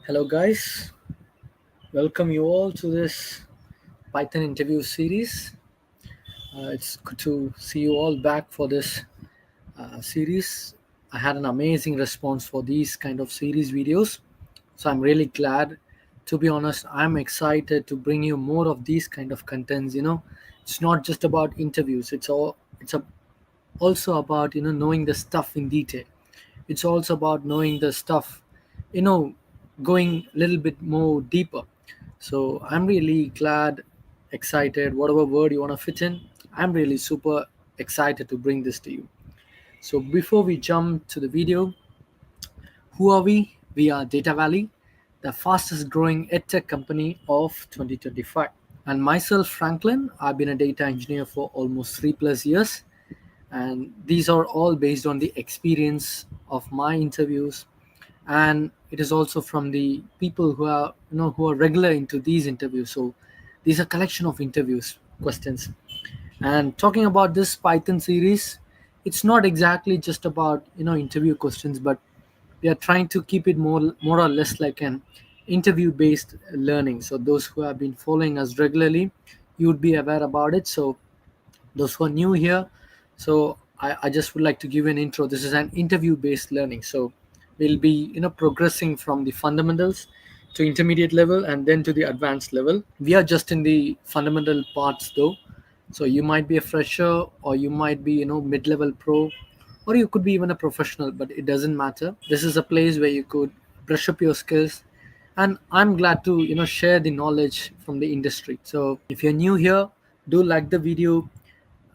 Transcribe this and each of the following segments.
Hello, guys. Welcome you all to this Python interview series. It's good to see you all back for this series. I had an amazing response for these kind of series videos, so I'm really glad. To be honest, I'm excited to bring you more of these kind of contents. It's not just about interviews. Also about knowing the stuff in detail. It's also about knowing the stuff, you know going a little bit more deeper. So I'm really glad, excited, whatever word you want to fit in. I'm really super excited to bring this to you. So before we jump to the video, who are we? We are Data Valley, the fastest growing edtech company of 2025. And myself, Franklin, I've been a data engineer for almost 3+ years, and these are all based on the experience of my interviews, and it is also from the people who are regular into these interviews. So these are collection of interviews questions. And talking about this Python series, it's not exactly just about interview questions, but we are trying to keep it more or less like an interview based learning. So those who have been following us regularly, you would be aware about it. So those who are new here, so I just would like to give you an intro. This is an interview based learning. So we'll be progressing from the fundamentals to intermediate level and then to the advanced level. We are just in the fundamental parts though, so you might be a fresher, or you might be mid-level pro, or you could be even a professional, but it doesn't matter. This is a place where you could brush up your skills, and I'm glad to share the knowledge from the industry. So if you're new here, do like the video.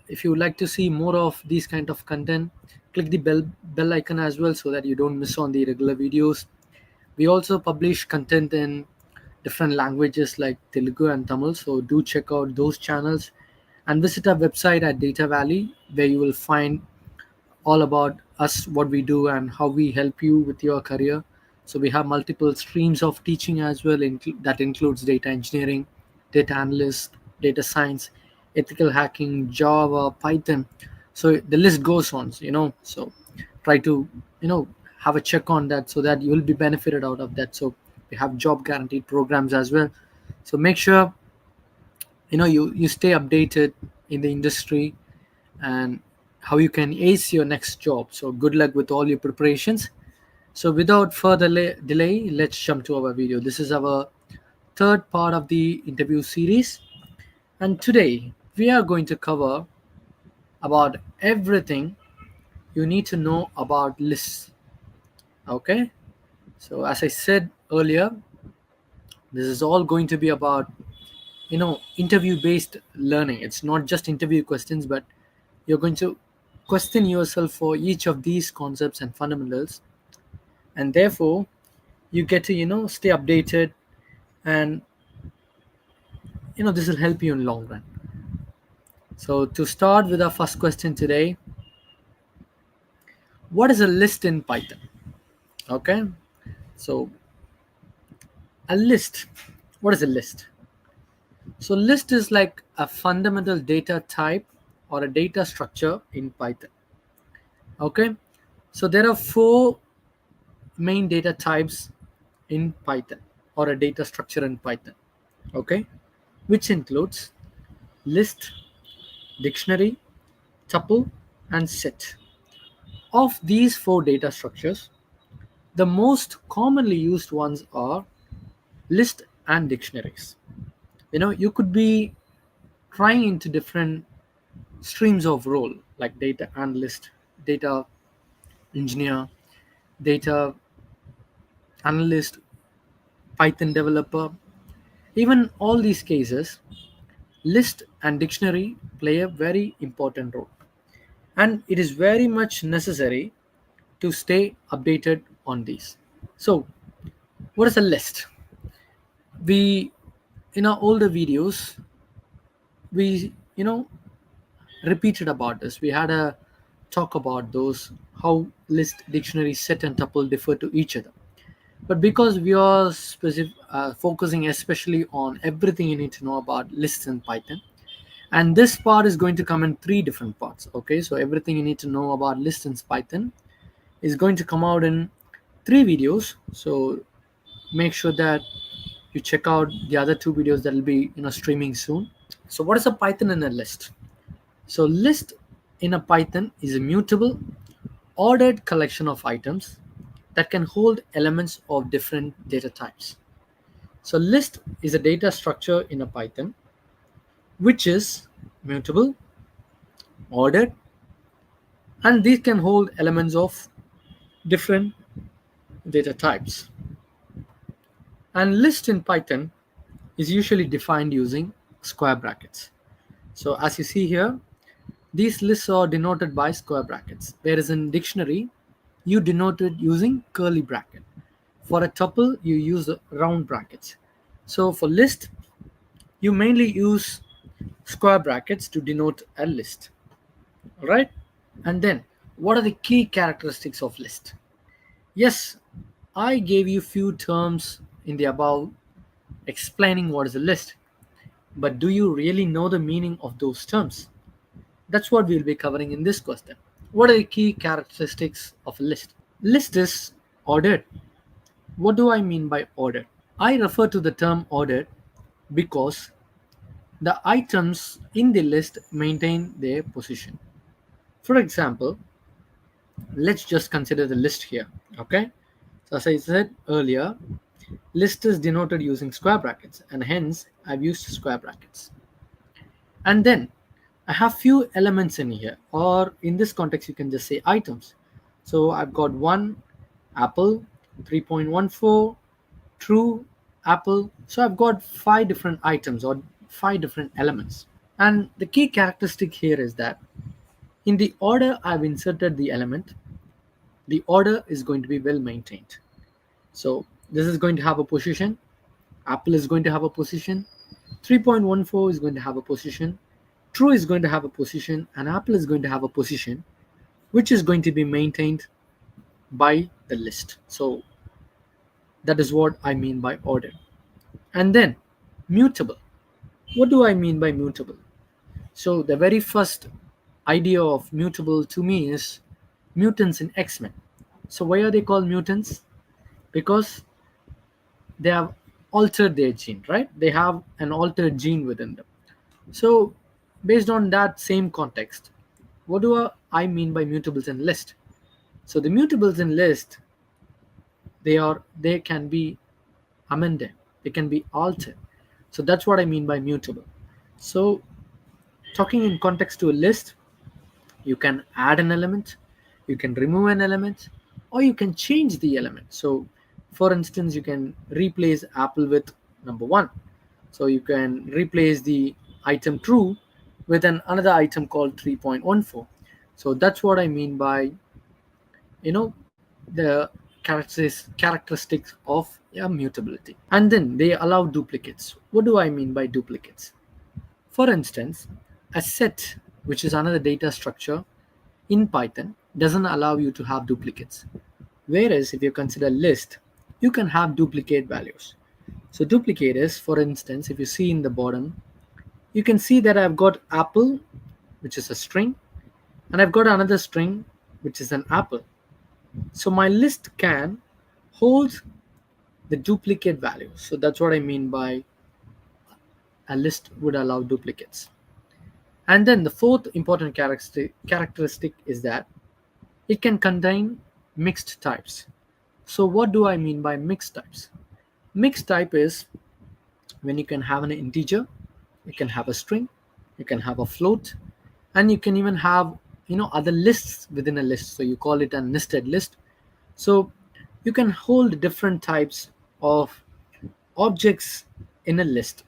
If you would like to see more of these kind of content, click the bell icon as well, so that you don't miss on the regular videos. We also publish content in different languages like Telugu and Tamil, so do check out those channels and visit our website at Data Valley, where you will find all about us, what we do, and how we help you with your career. So we have multiple streams of teaching as well. That includes data engineering, data analyst, data science, ethical hacking, Java, Python. So the list goes on. So try to have a check on that, so that you'll be benefited out of that. So we have job guaranteed programs as well. So make sure you stay updated in the industry and how you can ace your next job. So good luck with all your preparations. So without further delay, let's jump to our video. This is our third part of the interview series, and today we are going to cover about everything you need to know about lists. Okay, so as I said earlier, this is all going to be about interview based learning. It's not just interview questions, but you're going to question yourself for each of these concepts and fundamentals, and therefore you get to stay updated, and this will help you in long run. So to start with our first question today, what is a list in Python? Okay, so a list, what is a list? So list is like a fundamental data type or a data structure in Python. Okay, so there are four main data types in Python, or a data structure in Python. Okay, which includes list, dictionary, tuple, and set. Of these four data structures, the most commonly used ones are list and dictionaries. You could be trying into different streams of role, like data analyst, data engineer, data analyst, Python developer. Even all these cases, list and dictionary play a very important role, and it is very much necessary to stay updated on these. So what is a list? We, in our older videos, we repeated about this. We had a talk about those, how list, dictionary, set, and tuple differ to each other. But because we are focusing especially on everything you need to know about lists in Python, and this part is going to come in three different parts. Okay, so everything you need to know about lists in Python is going to come out in three videos. So make sure that you check out the other two videos that will be streaming soon. So what is a Python in a list? So list in a Python is a mutable, ordered collection of items that can hold elements of different data types. So list is a data structure in a Python which is mutable, ordered, and these can hold elements of different data types. And list in Python is usually defined using square brackets. So as you see here, these lists are denoted by square brackets, whereas in dictionary, you denote it using curly bracket. For a tuple, you use round brackets. So for list, you mainly use square brackets to denote a list. All right? And then, what are the key characteristics of list? Yes, I gave you few terms in the above explaining what is a list, but do you really know the meaning of those terms? That's what we'll be covering in this question. What are the key characteristics of a list? List is ordered. What do I mean by ordered? I refer to the term ordered because the items in the list maintain their position. For example, let's just consider the list here. Okay, so as I said earlier, list is denoted using square brackets, and hence I've used square brackets. And then I have few elements in here, or in this context you can just say items. So I've got one apple, 3.14, true, apple. So I've got 5 different items or 5 different elements. And the key characteristic here is that in the order I've inserted the element, the order is going to be well maintained. So this is going to have a position, apple is going to have a position, 3.14 is going to have a position, true is going to have a position, and apple is going to have a position which is going to be maintained by the list. So that is what I mean by order. And then mutable. What do I mean by mutable? So the very first idea of mutable to me is mutants in X-Men. So why are they called mutants? Because they have altered their gene, right? They have an altered gene within them. So based on that same context, what do I mean by mutables in list? So the mutables in list, they can be amended, they can be altered. So that's what I mean by mutable. So talking in context to a list, you can add an element, you can remove an element, or you can change the element. So for instance, you can replace apple with number 1. So you can replace the item true with another item called 3.14. So that's what I mean by the characteristics of mutability. And then they allow duplicates. What do I mean by duplicates? For instance, a set, which is another data structure in Python, doesn't allow you to have duplicates. Whereas if you consider list, you can have duplicate values. So duplicate is, for instance, if you see in the bottom, you can see that I've got apple, which is a string, and I've got another string, which is an apple. So my list can hold the duplicate values. So that's what I mean by a list would allow duplicates. And then the fourth important characteristic is that it can contain mixed types. So what do I mean by mixed types? Mixed type is when you can have an integer, you can have a string, you can have a float, and you can even have other lists within a list. So you call it a nested list. So you can hold different types of objects in a list.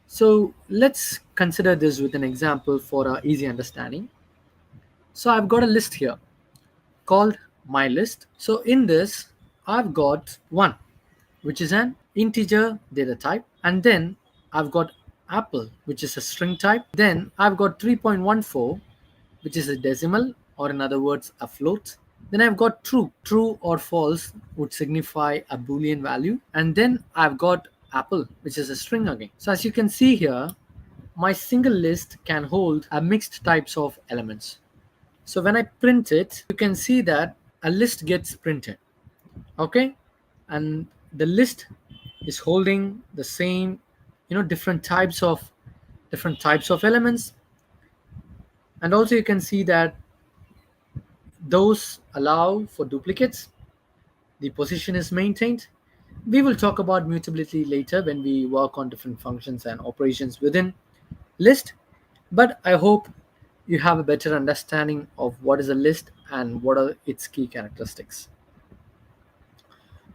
So let's consider this with an example for easy understanding. So I've got a list here called my list. So in this, I've got 1, which is an integer data type, and then I've got apple, which is a string type. Then I've got 3.14, which is a decimal, or in other words, a float. Then I've got true. True or false would signify a Boolean value. And then I've got apple, which is a string again. So as you can see here, my single list can hold a mixed types of elements. So when I print it, you can see that a list gets printed. Okay? And the list is holding the same, different types of elements. And also you can see that those allow for duplicates. The position is maintained. We will talk about mutability later when we work on different functions and operations within list. But I hope you have a better understanding of what is a list and what are its key characteristics.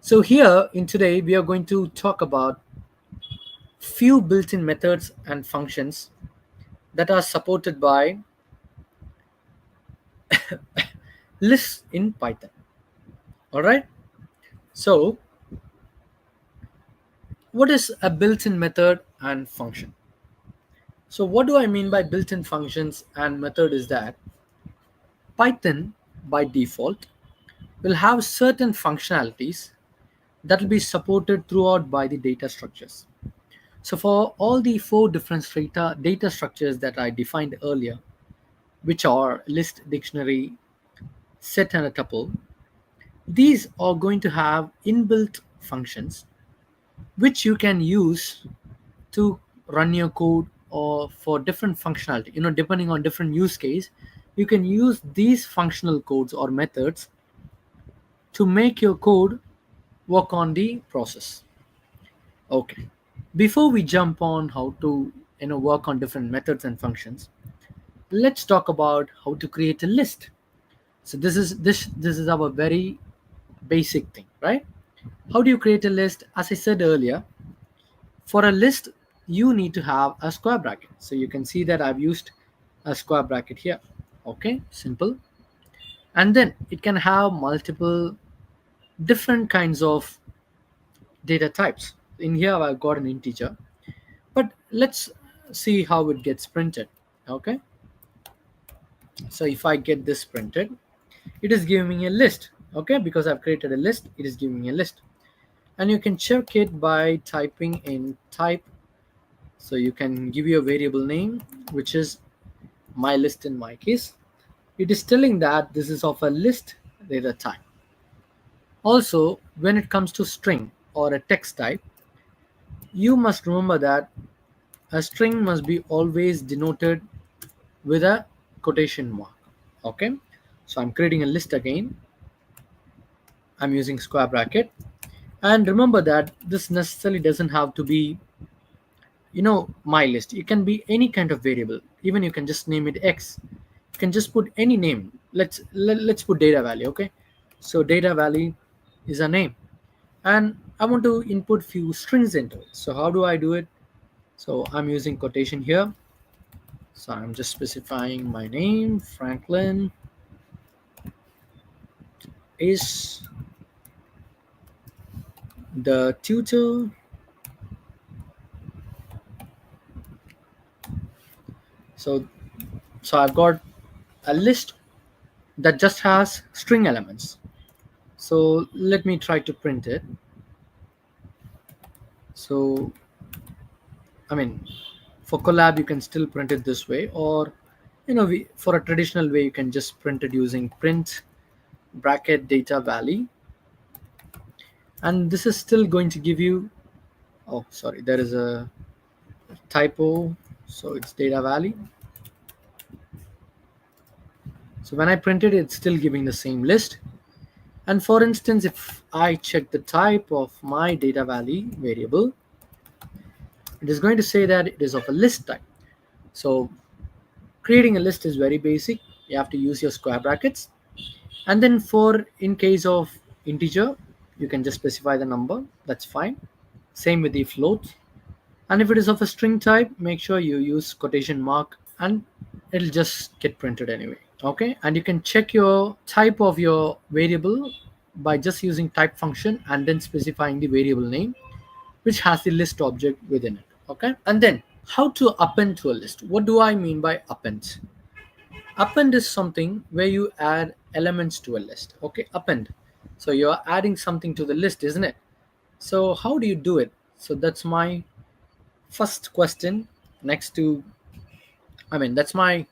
So here in today we are going to talk about few built-in methods and functions that are supported by lists in Python. All right. So what is a built-in method and function? So what do I mean by built-in functions and method is that Python by default will have certain functionalities that will be supported throughout by the data structures. So for all the four different data structures that I defined earlier, which are list, dictionary, set, and a tuple, these are going to have inbuilt functions which you can use to run your code or for different functionality. Depending on different use case, you can use these functional codes or methods to make your code work on the process. Okay. Before we jump on how to work on different methods and functions, let's talk about how to create a list. So this is our very basic thing, right? How do you create a list? As I said earlier, for a list you need to have a square bracket. So you can see that I've used a square bracket here. Okay, simple. And then it can have multiple different kinds of data types. In here I've got an integer, but let's see how it gets printed. Okay, so if I get this printed, it is giving me a list. Okay, because I've created a list, it is giving me a list. And you can check it by typing in type. So you can give you a variable name, which is my list in my case. It is telling that this is of a list data type. Also, when it comes to string or a text type, you must remember that a string must be always denoted with a quotation mark. Okay, so I'm creating a list again. I'm using square bracket. And remember that this necessarily doesn't have to be my list. It can be any kind of variable. Even you can just name it X. You can just put any name. Let's put data valley. Okay, so data valley is a name, and I want to input few strings into it. So how do I do it? So I'm using quotation here. So I'm just specifying my name. Franklin is the tutor. So so I've got a list that just has string elements. So let me try to print it. So I mean, for collab you can still print it this way, or for a traditional way you can just print it using print bracket data valley. And this is still going to give you, oh sorry, there is a typo. So it's data valley. So when I print it, it's still giving the same list. And for instance, if I check the type of my data valley variable, it is going to say that it is of a list type. So creating a list is very basic. You have to use your square brackets. And then for in case of integer, you can just specify the number. That's fine. Same with the float. And if it is of a string type, make sure you use quotation mark and it'll just get printed anyway. Okay, and you can check your type of your variable by just using type function and then specifying the variable name, which has the list object within it. Okay, and then how to append to a list. What do I mean by append? Append is something where you add elements to a list. Okay, append. So you're adding something to the list, isn't it? So how do you do it? So that's my first question next to, that's my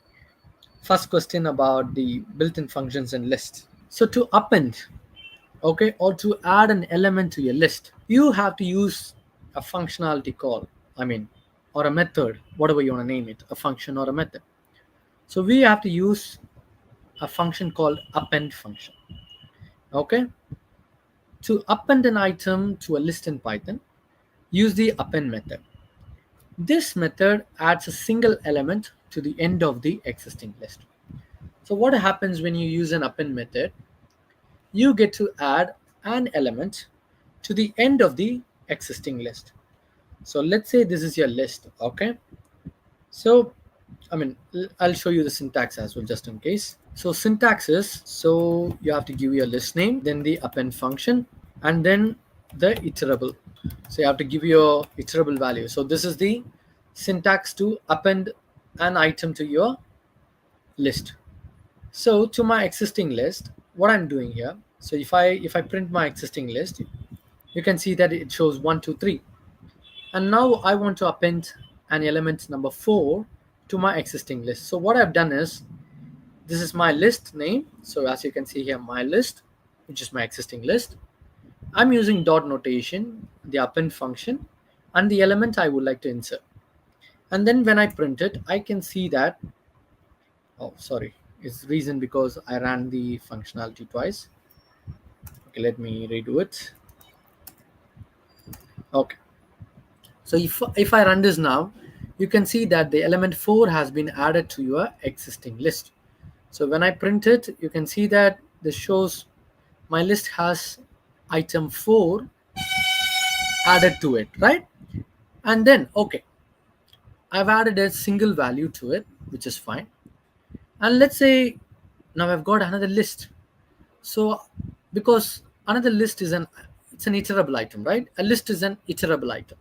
first question about the built-in functions and lists. So to append, okay, or to add an element to your list, you have to use a functionality call, I mean, or a method, whatever you want to name it, a function or a method. So we have to use a function called append function. Okay, to append an item to a list in Python, use the append method. This method adds a single element to the end of the existing list. So what happens when you use an append method? You get to add an element to the end of the existing list. So let's say this is your list, okay? So, I mean, I'll show you the syntax as well just in case. So syntax is, so you have to give your list name, then the append function, and then the iterable. So you have to give your iterable value. So this is the syntax to append an item to your list. So to my existing list, what I'm doing here, so if I print my existing list, you can see that it shows 1 2 3. And now I want to append an element number 4 to my existing list. So what I've done is, this is my list name. So as you can see here, my list, which is my existing list. I'm using dot notation, the append function, and the element I would like to insert. And then when I print it, I can see that, oh, sorry, it's reason because I ran the functionality twice. Okay, let me redo it. Okay. So if I run this now, you can see that the element 4 has been added to your existing list. So when I print it, you can see that this shows my list has item 4 added to it, right? And then, okay, I've added a single value to it, which is fine. And let's say now I've got another list. So because another list is it's an iterable item, right? A list is an iterable item.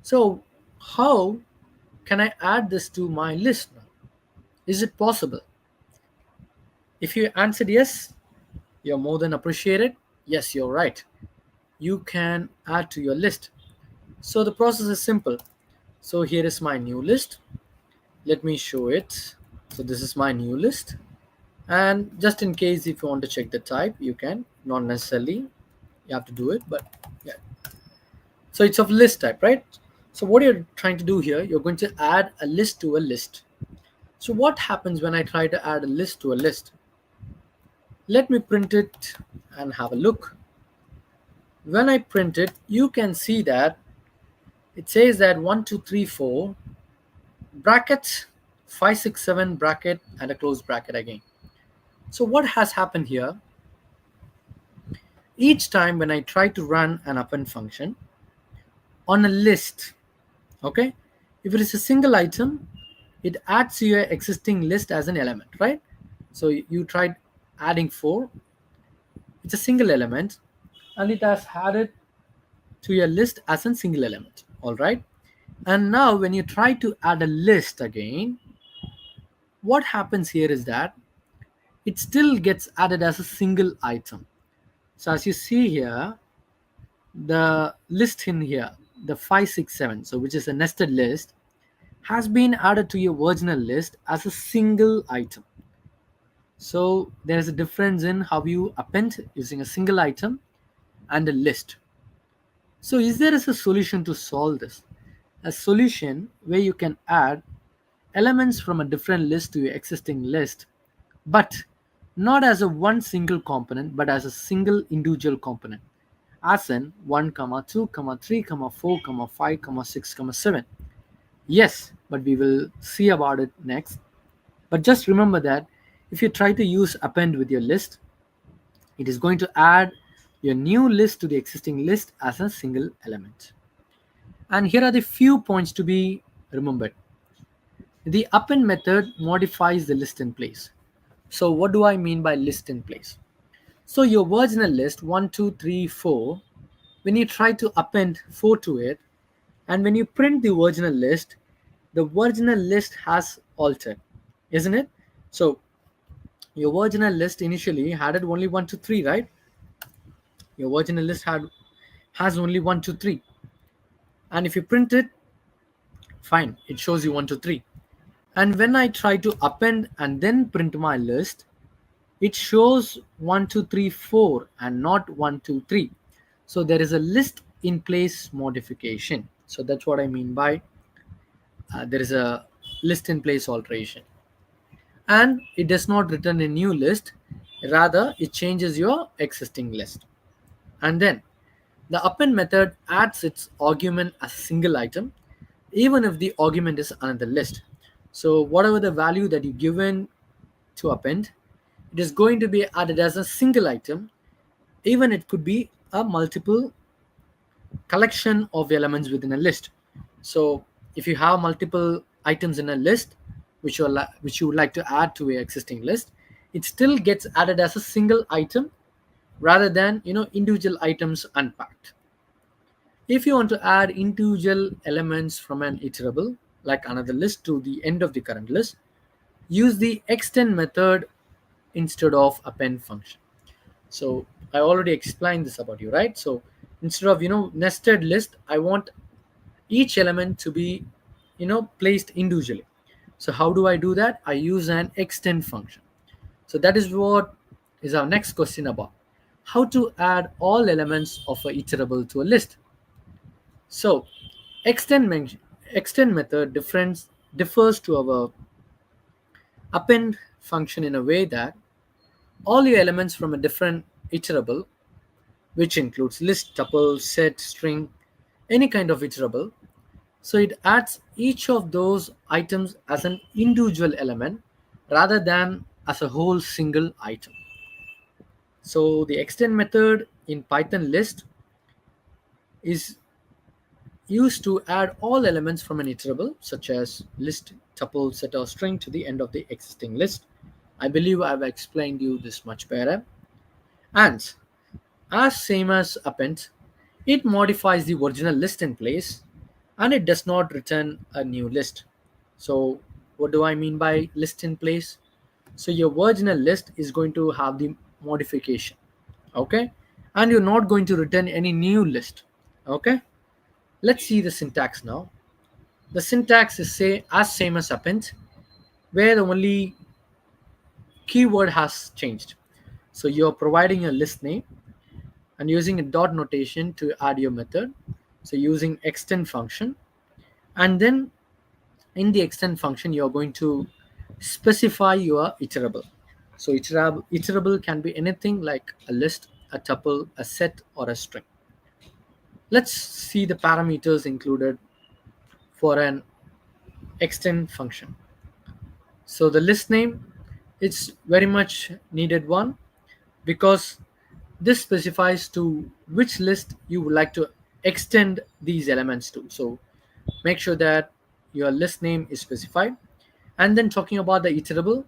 So how can I add this to my list now? Is it possible? If you answered yes, you're more than appreciated. Yes, you're right. You can add to your list. So the process is simple. So here is my new list. Let me show it. So this is my new list. And just in case if you want to check the type, you can. Not necessarily you have to do it, but yeah. So it's of list type, right? So what you're trying to do here, you're going to add a list to a list. So what happens when I try to add a list to a list? Let me print it and have a look. When I print it, you can see that it says that 1 2 3 4 bracket 5 6 7 bracket and a close bracket again. So what has happened here? Each time when I try to run an append function on a list, okay, if it is a single item, it adds to your existing list as an element, right? So you tried adding 4, it's a single element, and it has added to your list as a single element, all right? And now when you try to add a list again, what happens here is that it still gets added as a single item. So as you see here, the list in here, the 5 6 7, so which is a nested list, has been added to your original list as a single item. So there is a difference in how you append using a single item and a list. So is there is a solution to solve this? A solution where you can add elements from a different list to your existing list, but not as a one single component, but as a single individual component, as in 1 comma 2 comma 3 comma 4 comma 5 comma 6 comma 7. Yes, but we will see about it next. But just remember that if you try to use append with your list, it is going to add your new list to the existing list as a single element. And here are the few points to be remembered. The append method modifies the list in place. So what do I mean by list in place? So your original list 1 2 3 4, when you try to append 4 to it, and when you print the original list, the original list has altered, isn't it? So your original list initially had it only 1 2 3, right? Your original list has only 1 2 3, and if you print it, fine, it shows you 1 2 3. And when I try to append and then print my list, it shows 1 2 3 4 and not 1 2 3. So there is a list in place modification. So that's what I mean by there is a list in place alteration. And it does not return a new list, rather it changes your existing list. And then the append method adds its argument as a single item, even if the argument is another list. So whatever the value that you given to append, it is going to be added as a single item, even it could be a multiple collection of elements within a list. So if you have multiple items in a list which you would like to add to a existing list, it still gets added as a single item rather than individual items unpacked. If you want to add individual elements from an iterable like another list to the end of the current list, use the extend method instead of append function. So I already explained this about you, right? So instead of nested list, I want each element to be placed individually. So how do I do that? I use an extend function. So that is what is our next question about: how to add all elements of a iterable to a list. So extend method differs to our append function in a way that all your elements from a different iterable, which includes list, tuple, set, string, any kind of iterable. So it adds each of those items as an individual element rather than as a whole single item. So the extend method in Python list is used to add all elements from an iterable such as list, tuple, set, or string to the end of the existing list. I believe I've explained you this much better. And as same as append, it modifies the original list in place and it does not return a new list. So what do I mean by list in place? So your original list is going to have the modification, okay? And you're not going to return any new list, okay? Let's see the syntax now. The syntax is say as same as append, where the only keyword has changed. So you're providing a list name and using a dot notation to add your method. So using extend function, and then in the extend function you're going to specify your iterable. So iterable can be anything like a list, a tuple, a set, or a string. Let's see the parameters included for an extend function. So the list name, it's very much needed one, because this specifies to which list you would like to extend these elements to. So make sure that your list name is specified. And then talking about the iterable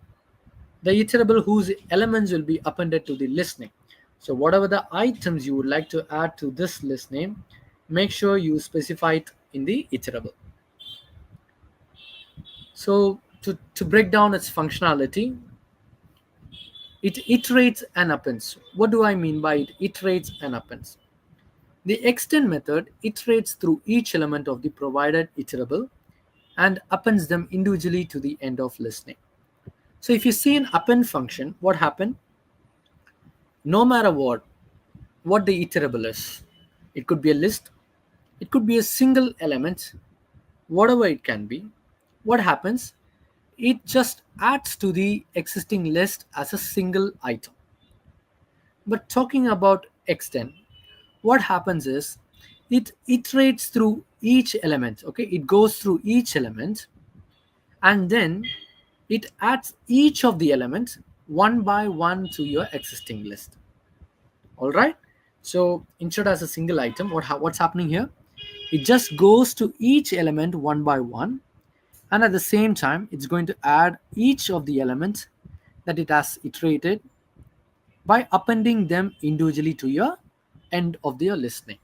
whose elements will be appended to the list name. So whatever the items you would like to add to this list name, make sure you specify it in the iterable. So to break down its functionality, it iterates and appends. What do I mean by it iterates and appends? The extend method iterates through each element of the provided iterable and appends them individually to the end of list name. So if you see an append function, what happened? No matter what the iterable is, it could be a list, it could be a single element, whatever it can be. What happens? It just adds to the existing list as a single item. But talking about extend, what happens is it iterates through each element. Okay, it goes through each element and then it adds each of the elements one by one to your existing list. All right. So instead as a single item, what's happening here? It just goes to each element one by one, and at the same time, it's going to add each of the elements that it has iterated by appending them individually to your end of your list name.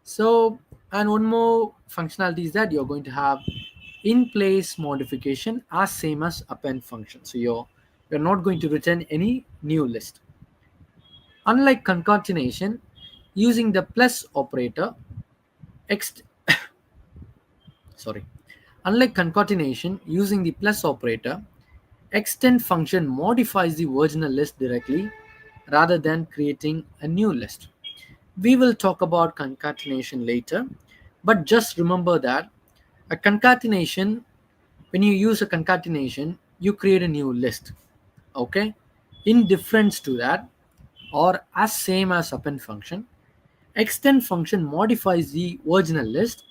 So, and one more functionality is that you're going to have in place modification as same as append function. So you're not going to return any new list. Unlike concatenation, using the plus operator, ext- sorry, unlike concatenation, using the plus operator, Extend function modifies the original list directly rather than creating a new list. We will talk about concatenation later, but just remember that a concatenation, when you use a concatenation, you create a new list. Okay? In difference to that, or as same as append function, extend function modifies the original list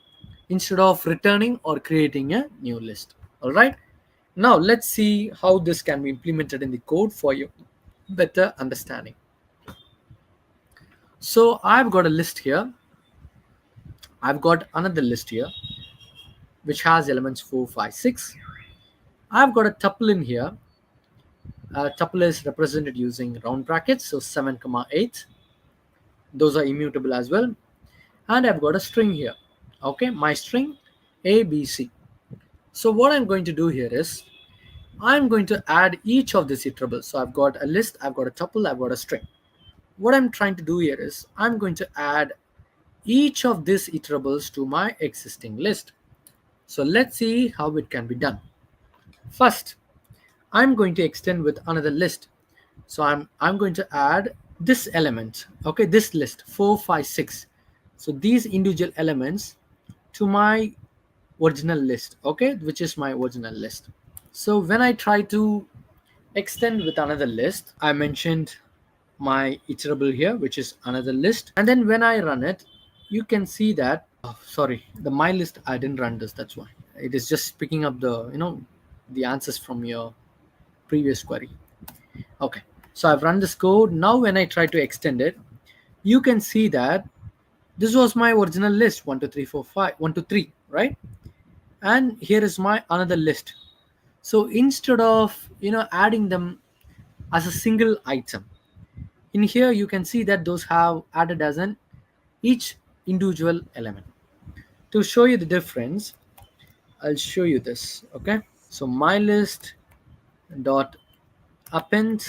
instead of returning or creating a new list. Alright? Now let's see how this can be implemented in the code for your better understanding. So I've got a list here. I've got another list here which has elements 4, 5, 6. I've got a tuple in here. Tuple is represented using round brackets, so 7, 8. Those are immutable as well. And I've got a string here. Okay, my string ABC. So what I'm going to do here is I'm going to add each of these iterables. So I've got a list, I've got a tuple, I've got a string. What I'm trying to do here is I'm going to add each of these iterables to my existing list. So let's see how it can be done. First, I'm going to extend with another list. So I'm going to add this element, okay, this list 4, 5, 6. So these individual elements to my original list, okay, which is my original list. So when I try to extend with another list, I mentioned my iterable here, which is another list, and then when I run it, you can see that, oh, sorry, the my list, I didn't run this, that's why it is just picking up the the answers from your previous query. Okay, so I've run this code. Now when I try to extend it, you can see that this was my original list 1 2 3 4 5 1 2 3, right? And here is my another list. So instead of adding them as a single item, in here you can see that those have added as an each individual element. To show you the difference, I'll show you this. Okay, so my list dot append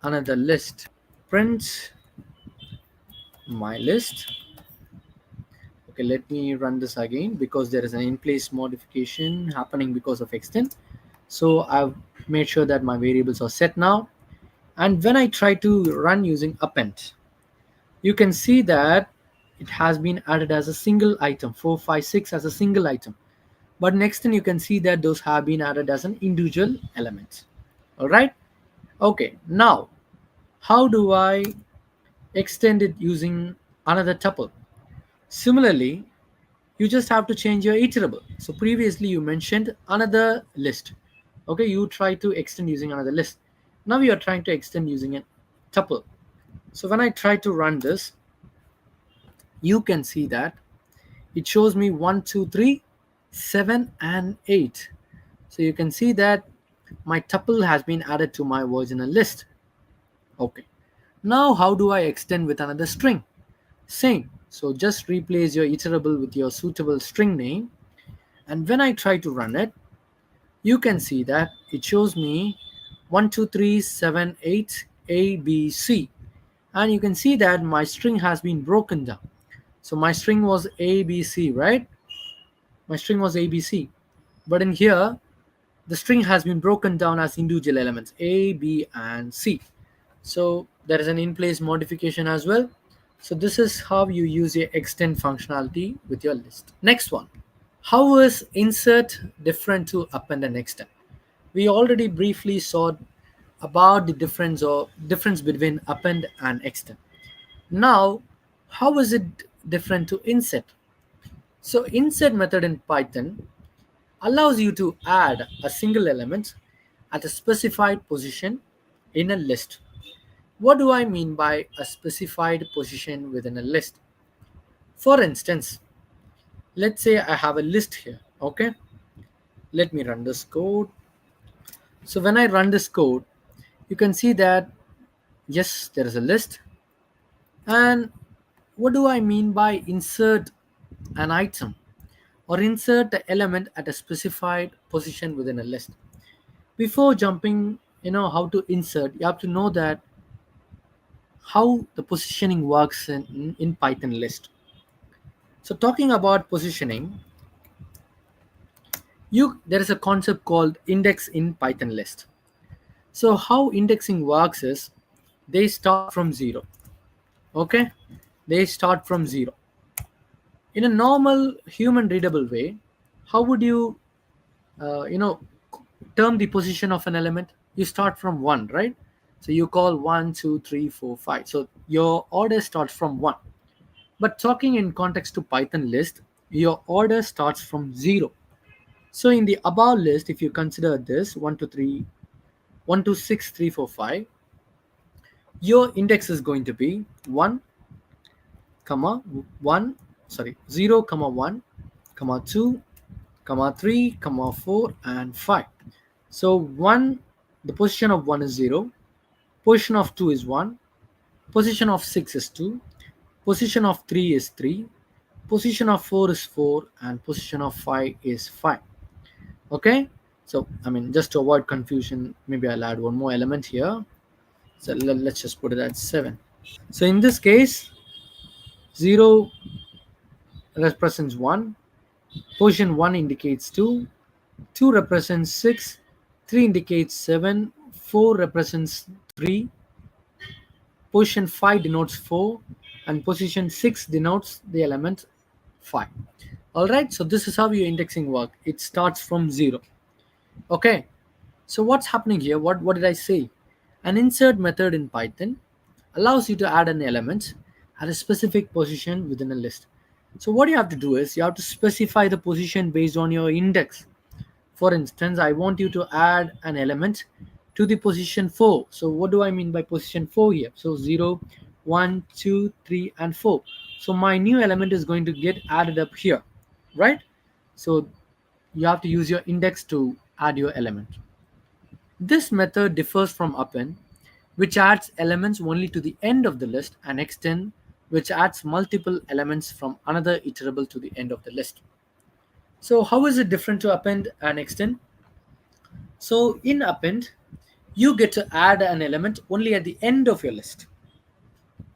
another list, print my list. Okay, let me run this again because there is an in-place modification happening because of extend. So I've made sure that my variables are set now, and when I try to run using append, you can see that it has been added as a single item 4, 5, 6 as a single item, but next thing you can see that those have been added as an individual element. All right, okay, now how do I extend it using another tuple? Similarly, you just have to change your iterable. So previously you mentioned another list. Okay, you try to extend using another list. Now you are trying to extend using a tuple. So when I try to run this, you can see that it shows me 1 2 3 7 and 8. So you can see that my tuple has been added to my original list. Okay, now how do I extend with another string? Same, so just replace your iterable with your suitable string name, and when I try to run it, you can see that it shows me 1 2 3 7 8 A B C, and you can see that my string has been broken down. So my string was ABC, right? My string was ABC, but in here the string has been broken down as individual elements A, B, and C. So there is an in-place modification as well. So this is how you use your extend functionality with your list. Next one, how is insert different to append and extend? We already briefly saw about the difference between append and extend. Now, how is it different to insert? So insert method in Python allows you to add a single element at a specified position in a list. What do I mean by a specified position within a list? For instance, let's say I have a list here. Okay, let me run this code. So when I run this code, you can see that yes, there is a list. And what do I mean by insert an item or insert the element at a specified position within a list? Before jumping, how to insert, you have to know that how the positioning works in Python list. So talking about positioning, There is a concept called index in Python list. So how indexing works is they start from zero. Okay, they start from zero. In a normal human readable way, how would you uh, you know term the position of an element? You start from one, right? So you call one, two, three, four, five. So your order starts from one. But talking in context to Python list, your order starts from zero. So in the above list, if you consider this 1 to 3, 1 to 6, 3, 4, 5, your index is going to be 1, comma 1, sorry, 0, comma 1, comma 2, comma 3, comma 4, and 5. So 1, the position of 1 is 0, position of 2 is 1, position of 6 is 2, position of 3 is 3, position of 4 is 4, and position of 5 is 5. Okay, so I mean, just to avoid confusion, maybe I'll add one more element here. So let's just put it at 7. So in this case, 0 represents 1, position 1 indicates 2, 2 represents 6, 3 indicates 7, 4 represents 3, position 5 denotes 4, and position 6 denotes the element 5. Alright, so this is how your indexing work. It starts from 0. Okay, so what's happening here? What did I say? An insert method in Python allows you to add an element at a specific position within a list. So what you have to do is you have to specify the position based on your index. For instance, I want you to add an element to the position 4. So what do I mean by position 4 here? So 0, 1, 2, 3, and 4. So my new element is going to get added up here, right? So you have to use your index to add your element. This method differs from append, which adds elements only to the end of the list, and extend, which adds multiple elements from another iterable to the end of the list. So how is it different to append and extend? So in append, you get to add an element only at the end of your list,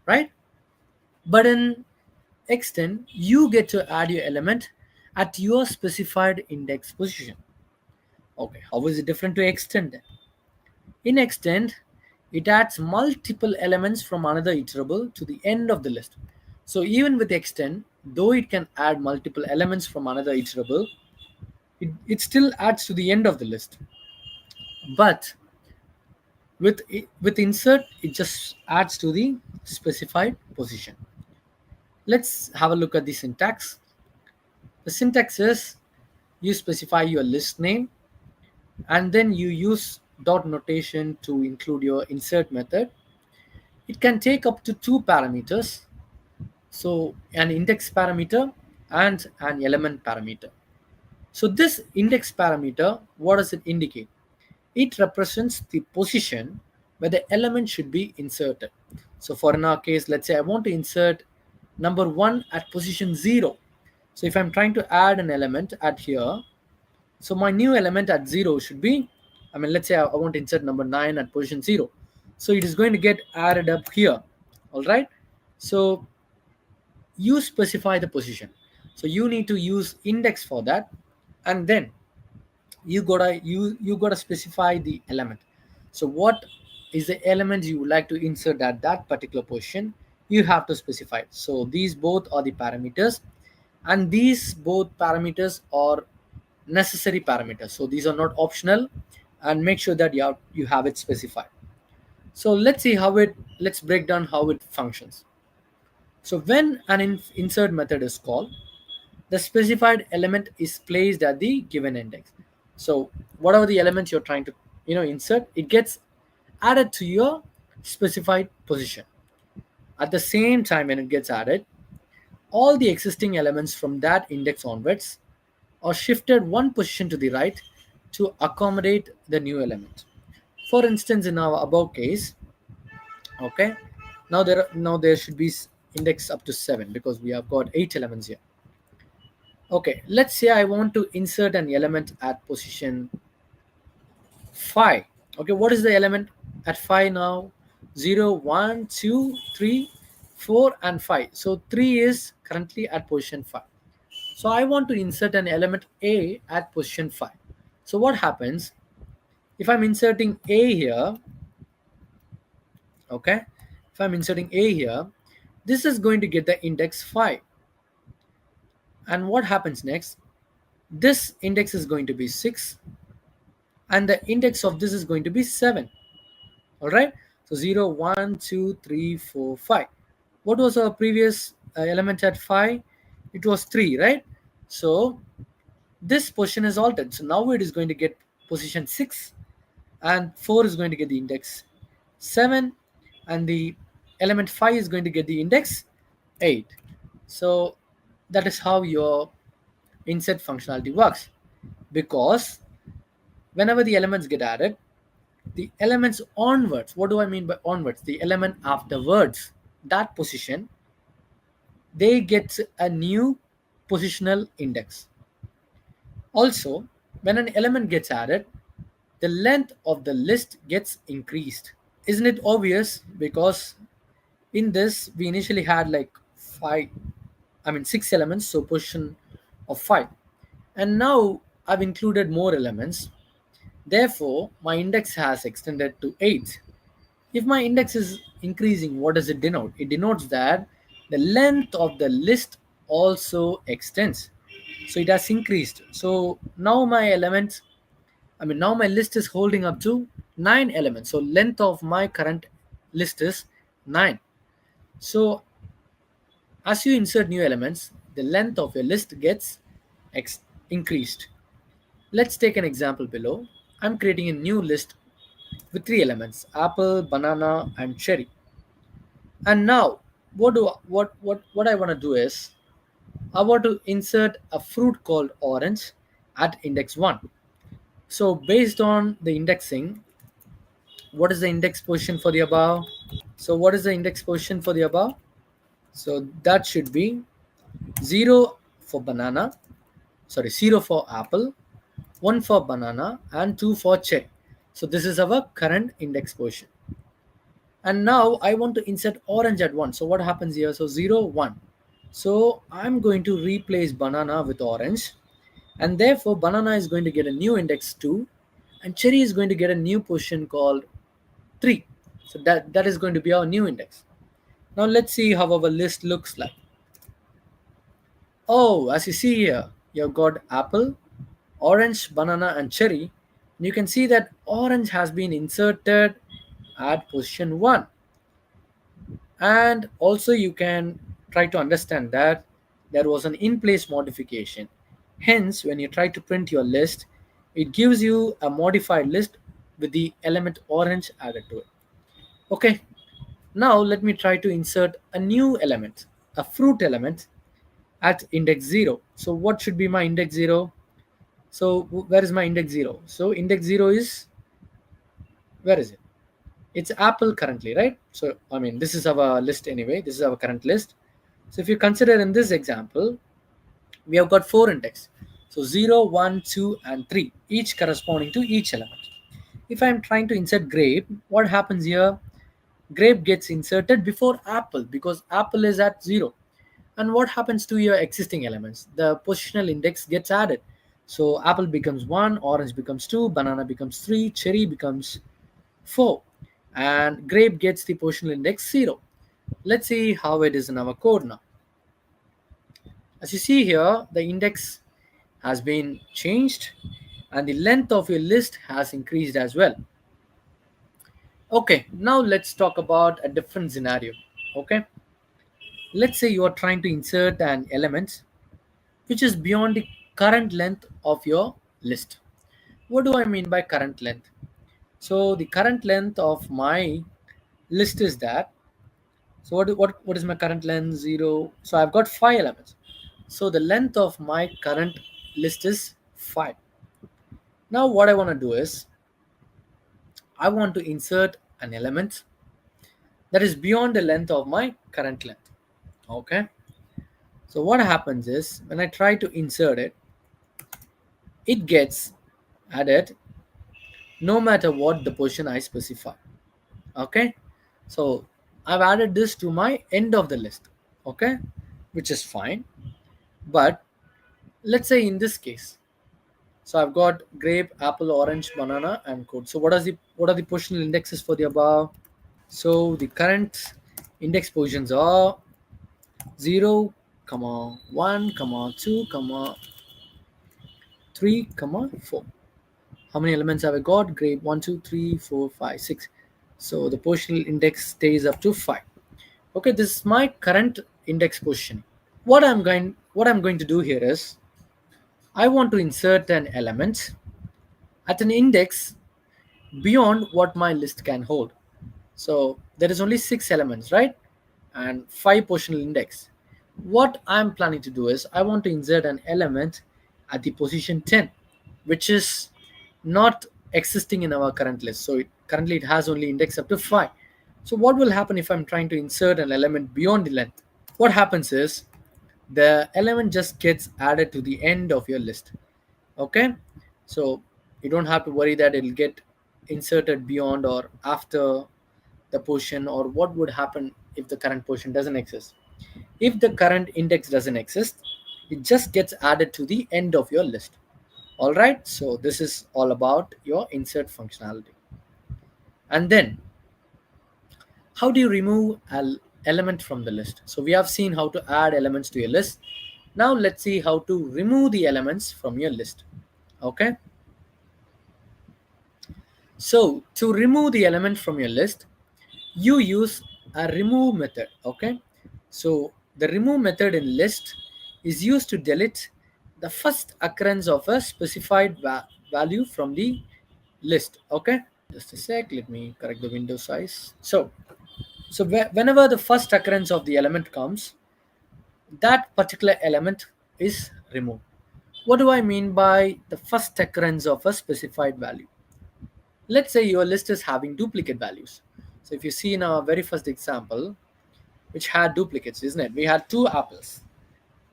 right? But in extend, you get to add your element at your specified index position. Okay, how is it different to extend then? In extend, it adds multiple elements from another iterable to the end of the list. So even with extend, though it can add multiple elements from another iterable, it still adds to the end of the list. But with insert, it just adds to the specified position. Let's have a look at the syntax. The syntax is you specify your list name, and then you use dot notation to include your insert method. It can take up to two parameters, so an index parameter and an element parameter. So this index parameter, what does it indicate? It represents the position where the element should be inserted. So for in our case, let's say I want to insert number 1 at position 0. So if I'm trying to add an element at here, so my new element at 0 should be, I mean, let's say I want to insert number 9 at position 0. So it is going to get added up here. All right. So you specify the position. So you need to use index for that, and then you gotta specify the element. So what is the element you would like to insert at that particular position? You have to specify it. So these both are the parameters, and these both parameters are necessary parameters. So these are not optional, and make sure that you have it specified. So let's break down how it functions. So when an insert method is called, the specified element is placed at the given index. So whatever the elements you're trying to insert, it gets added to your specified position. At the same time, when it gets added, all the existing elements from that index onwards are shifted one position to the right to accommodate the new element. For instance, in our above case, okay, now there should be index up to 7 because we have got 8 elements here. Okay, let's say I want to insert an element at position 5. Okay, what is the element at 5 now? 0, 1, 2, 3, 4, and 5. So 3 is currently at position 5. So I want to insert an element A at position 5. So what happens if I'm inserting A here? Okay, if I'm inserting A here, this is going to get the index 5. And what happens next? This index is going to be 6, and the index of this is going to be 7. All right, so 0, 1, 2, 3, 4, 5. What was our previous element at 5? It was 3, right? So this position is altered. So now it is going to get position 6, and 4 is going to get the index 7, and the element 5 is going to get the index 8. So that is how your insert functionality works, because whenever the elements get added, the elements onwards, what do I mean by onwards? The element afterwards, that position, they get a new positional index. Also, when an element gets added, the length of the list gets increased. Isn't it obvious? Because in this we initially had like 5, I mean 6 elements, so position of 5, and now I've included more elements. Therefore my index has extended to 8. If my index is increasing, what does it denote? It denotes that the length of the list also extends. So it has increased. So now my elements, I mean, now my list is holding up to 9 elements. So length of my current list is 9. So as you insert new elements, the length of your list gets increased. Let's take an example below. I'm creating a new list with 3 elements: apple, banana, and cherry. And now what I want to do is I want to insert a fruit called orange at index 1. So based on the indexing, what is the index position for the above? So what is the index position for the above? So that should be 0 for banana, sorry, 0 for apple, 1 for banana, and 2 for cherry. So this is our current index position. And now I want to insert orange at 1. So what happens here? So 0, 1. So I'm going to replace banana with orange, and therefore banana is going to get a new index 2, and cherry is going to get a new position called 3. So that is going to be our new index. Now let's see how our list looks like. Oh, as you see here, you've got apple, orange, banana, and cherry. And you can see that orange has been inserted at position 1. And also you can try to understand that there was an in-place modification. Hence, when you try to print your list, it gives you a modified list with the element orange added to it. Okay, now let me try to insert a new element, a fruit element at index 0. So what should be my index 0? So where is my index 0? So index 0 is, where is it? It's apple currently, right? So I mean, this is our list anyway. This is our current list. So if you consider in this example, we have got 4 index. So 0, 1, 2, and 3, each corresponding to each element. If I'm trying to insert grape, what happens here? Grape gets inserted before apple because apple is at 0. And what happens to your existing elements? The positional index gets added. So apple becomes 1, orange becomes 2, banana becomes 3, cherry becomes 4, and grape gets the positional index 0. Let's see how it is in our code now. As you see here, the index has been changed and the length of your list has increased as well. Okay, now let's talk about a different scenario. Okay, let's say you are trying to insert an element which is beyond the current length of your list. What do I mean by current length? So the current length of my list is that, so what is my current length? 0. So I've got 5 elements. So the length of my current list is 5. Now what I want to do is I want to insert an element that is beyond the length of my current length. Okay. So what happens is when I try to insert it, it gets added no matter what the position I specify. Okay. So I've added this to my end of the list. Okay, which is fine. But Let's say in this case, so I've got grape, apple, orange, banana, and code. So what are the positional indexes for the above? So the current index positions are 0, comma 1, comma 2, comma 3, comma 4. How many elements have I got? Grape 1, 2, 3, 4, 5, 6. So the positional index stays up to 5. Okay, this is my current index position. What I'm going to do here is I want to insert an element at an index beyond what my list can hold. So there is only 6 elements, right? And 5 positional index. What I'm planning to do is I want to insert an element at the position 10, which is not existing in our current list. So currently it has only index up to 5. So what will happen if I'm trying to insert an element beyond the length? What happens is the element just gets added to the end of your list. Okay, so you don't have to worry that it'll get inserted beyond or after the position, or what would happen if the current position doesn't exist. If the current index doesn't exist, it just gets added to the end of your list. All right, so this is all about your insert functionality. And then how do you remove an element from the list? So we have seen how to add elements to your list. Now let's see how to remove the elements from your list. Okay, so to remove the element from your list, you use a remove method. Okay, so the remove method in list is used to delete the first occurrence of a specified value from the list. Okay, just a sec, let me correct the window size. So whenever the first occurrence of the element comes, that particular element is removed. What do I mean by the first occurrence of a specified value? Let's say your list is having duplicate values. So if you see in our very first example, which had duplicates, isn't it? We had 2 apples.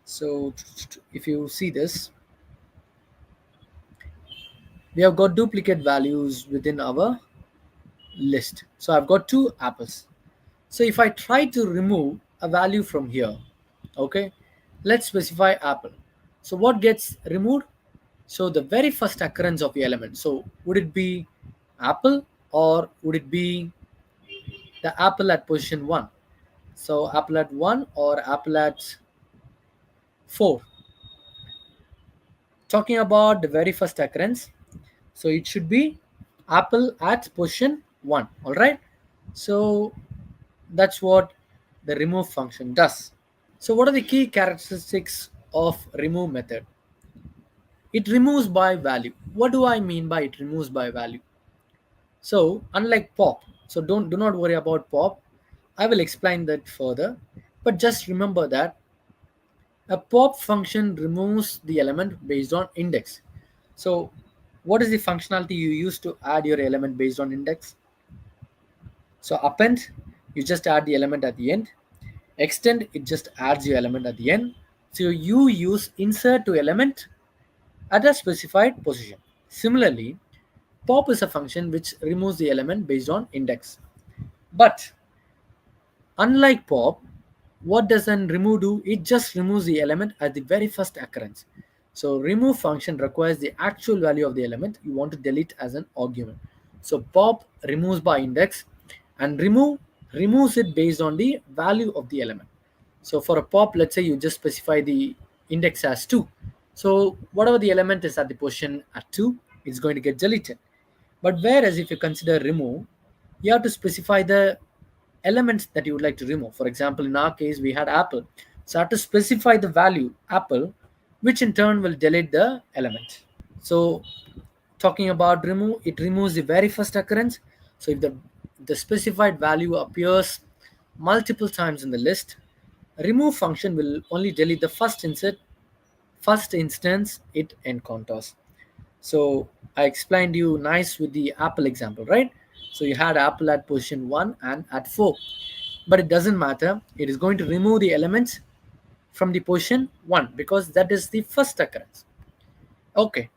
So if you see this, we have got duplicate values within our list. So I've got 2 apples. So if I try to remove a value from here, okay, let's specify apple. So what gets removed? So the very first occurrence of the element. So would it be apple, or would it be the apple at position 1? So apple at 1 or apple at 4? Talking about the very first occurrence, so it should be apple at position 1. All right, so that's what the remove function does. So what are the key characteristics of remove method? It removes by value. What do I mean by it removes by value? So unlike pop, so do not worry about pop, I will explain that further, but just remember that a pop function removes the element based on index. So what is the functionality you use to add your element based on index? So append, you just add the element at the end. Extend, it just adds your element at the end. So you use insert to element at a specified position. Similarly, pop is a function which removes the element based on index. But unlike pop, what does an remove do? It just removes the element at the very first occurrence. So remove function requires the actual value of the element you want to delete as an argument. So pop removes by index, and remove removes it based on the value of the element. So for a pop, let's say you just specify the index as 2. So whatever the element is at the position at 2, it's going to get deleted. But whereas if you consider remove, you have to specify the elements that you would like to remove. For example, in our case, we had apple. So I have to specify the value apple, which in turn will delete the element. So talking about remove, it removes the very first occurrence. So if the specified value appears multiple times in the list, remove function will only delete the first instance it encounters. So I explained you nice with the apple example, right? So you had apple at position 1 and at 4, but it doesn't matter. It is going to remove the elements from the position 1 because that is the first occurrence. Okay,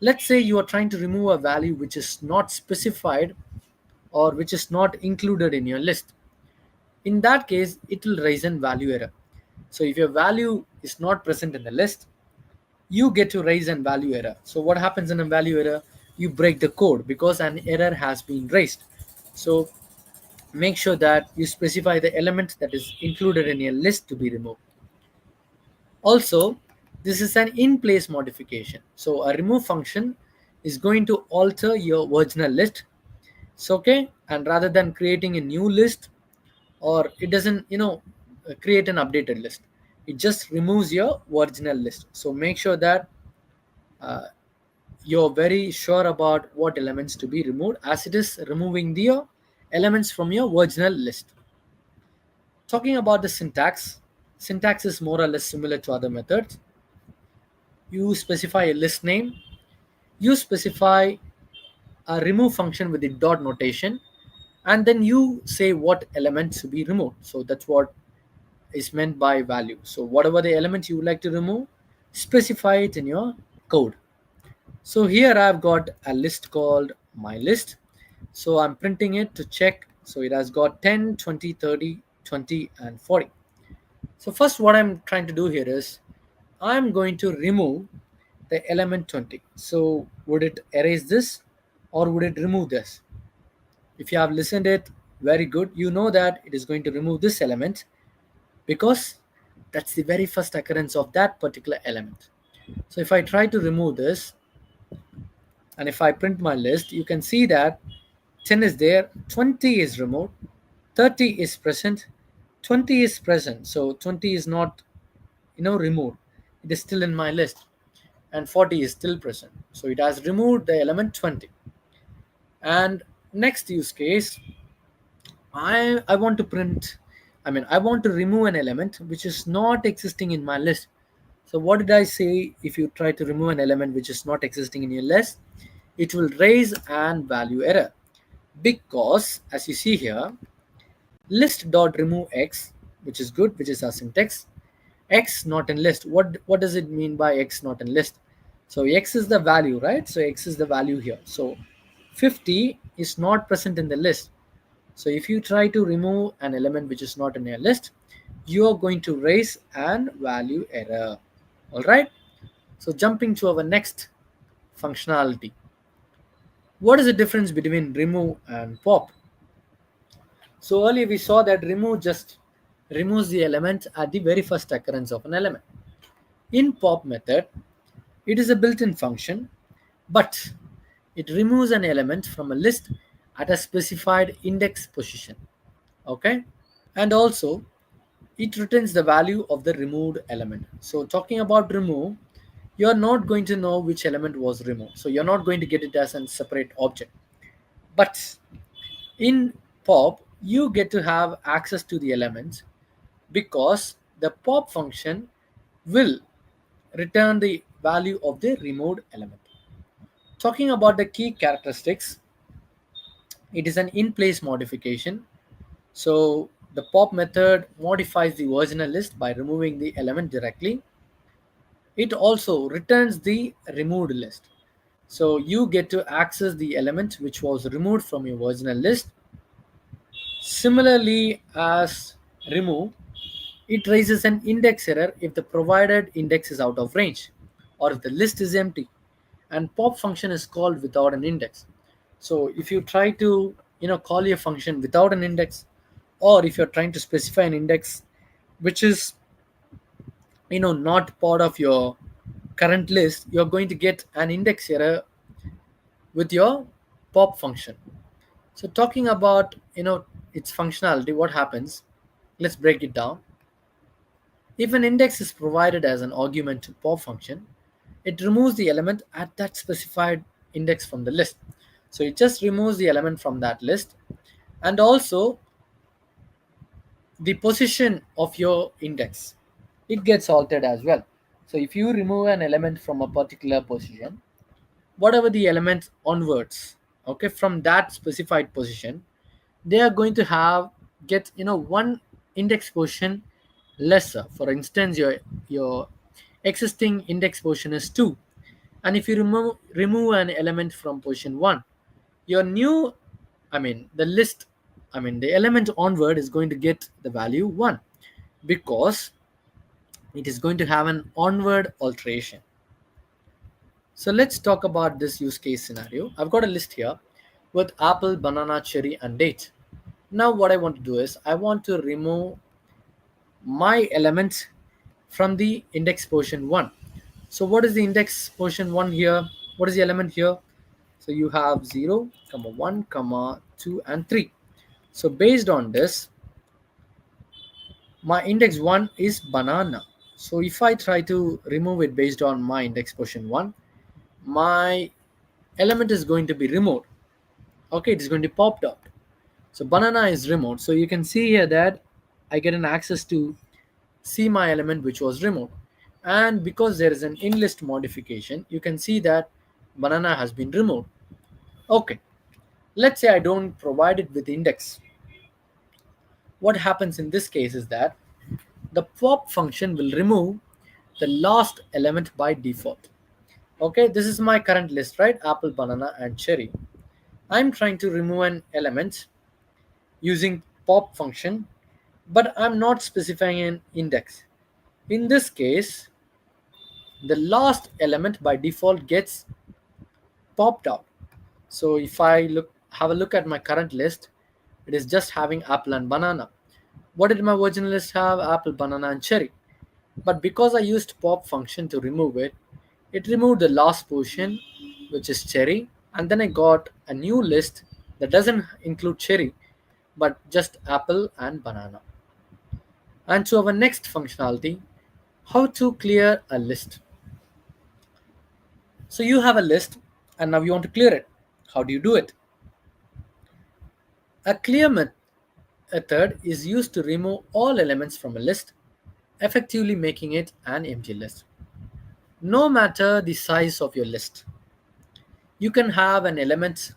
let's say you are trying to remove a value which is not specified or which is not included in your list. In that case, it will raise an value error. So if your value is not present in the list, you get to raise an value error. So what happens in a value error? You break the code because an error has been raised. So make sure that you specify the element that is included in your list to be removed. Also, this is an in-place modification. So a remove function is going to alter your original list. So okay, and rather than creating a new list, or it doesn't, create an updated list. It just removes your original list. So make sure that uh, you're very sure about what elements to be removed, as it is removing the elements from your original list. Talking about the syntax is more or less similar to other methods. You specify a list name, you specify a remove function with the dot notation, and then you say what elements to be removed. So that's what is meant by value. So whatever the element you would like to remove, specify it in your code. So here I've got a list called my list. So I'm printing it to check. So it has got 10, 20, 30, 20, and 40. So first what I'm trying to do here is I'm going to remove the element 20. So would it erase this or would it remove this? If you have listened it very good, you know that it is going to remove this element because that's the very first occurrence of that particular element. So if I try to remove this, and if I print my list, you can see that 10 is there, 20 is removed, 30 is present, 20 is present. So 20 is not, removed. It is still in my list, and 40 is still present. So it has removed the element 20. And next use case, I want to print, I want to remove an element which is not existing in my list. So what did I say? If you try to remove an element which is not existing in your list, it will raise an value error, because as you see here, list dot remove x, which is good, which is our syntax. X not in list. What does it mean by x not in list? So x is the value, right? So x is the value here. So 50 is not present in the list. So if you try to remove an element which is not in your list, you are going to raise an value error. All right. So jumping to our next functionality. What is the difference between remove and pop? So earlier we saw that remove just removes the element at the very first occurrence of an element. In pop method, it is a built-in function, but it removes an element from a list at a specified index position. Okay, and also it returns the value of the removed element. So talking about remove, you're not going to know which element was removed. So you're not going to get it as a separate object. But in pop, you get to have access to the elements because the pop function will return the value of the removed element. Talking about the key characteristics, it is an in-place modification. So the pop method modifies the original list by removing the element directly. It also returns the removed list. So you get to access the element which was removed from your original list. Similarly, as remove, it raises an index error if the provided index is out of range or if the list is empty, and pop function is called without an index. So if you try to call your function without an index, or if you're trying to specify an index which is not part of your current list, you're going to get an index error with your pop function. So talking about its functionality, what happens, let's break it down. If an index is provided as an argument to pop function, it removes the element at that specified index from the list. So it just removes the element from that list, and also the position of your index, it gets altered as well. So if you remove an element from a particular position, whatever the element onwards, okay, from that specified position, they are going to have get one index position lesser. For instance, your existing index position is 2, and if you remove an element from position 1, your new, the list, the element onward is going to get the value 1, because it is going to have an onward alteration. So let's talk about this use case scenario. I've got a list here with apple, banana, cherry, and date. Now what I want to do is I want to remove my elements from the index portion 1. So what is the index portion 1 here? What is the element here? So you have 0, comma 1, comma 2, and 3. So based on this, my index 1 is banana. So if I try to remove it based on my index portion 1, my element is going to be removed. Okay, it is going to be popped out. So banana is removed. So you can see here that I get an access to see my element which was removed. And because there is an in list modification, you can see that banana has been removed. Okay, let's say I don't provide it with index. What happens in this case is that the pop function will remove the last element by default. Okay, this is my current list, right? Apple, banana, and cherry. I'm trying to remove an element using pop function, but I'm not specifying an index. In this case, the last element by default gets popped out. So if I have a look at my current list, it is just having apple and banana. What did my original list have? Apple, banana, and cherry. But because I used pop function to remove it, it removed the last portion, which is cherry, and then I got a new list that doesn't include cherry, but just apple and banana. And to our next functionality, how to clear a list. So you have a list and now you want to clear it. How do you do it? A clear method is used to remove all elements from a list, effectively making it an empty list. No matter the size of your list, you can have an element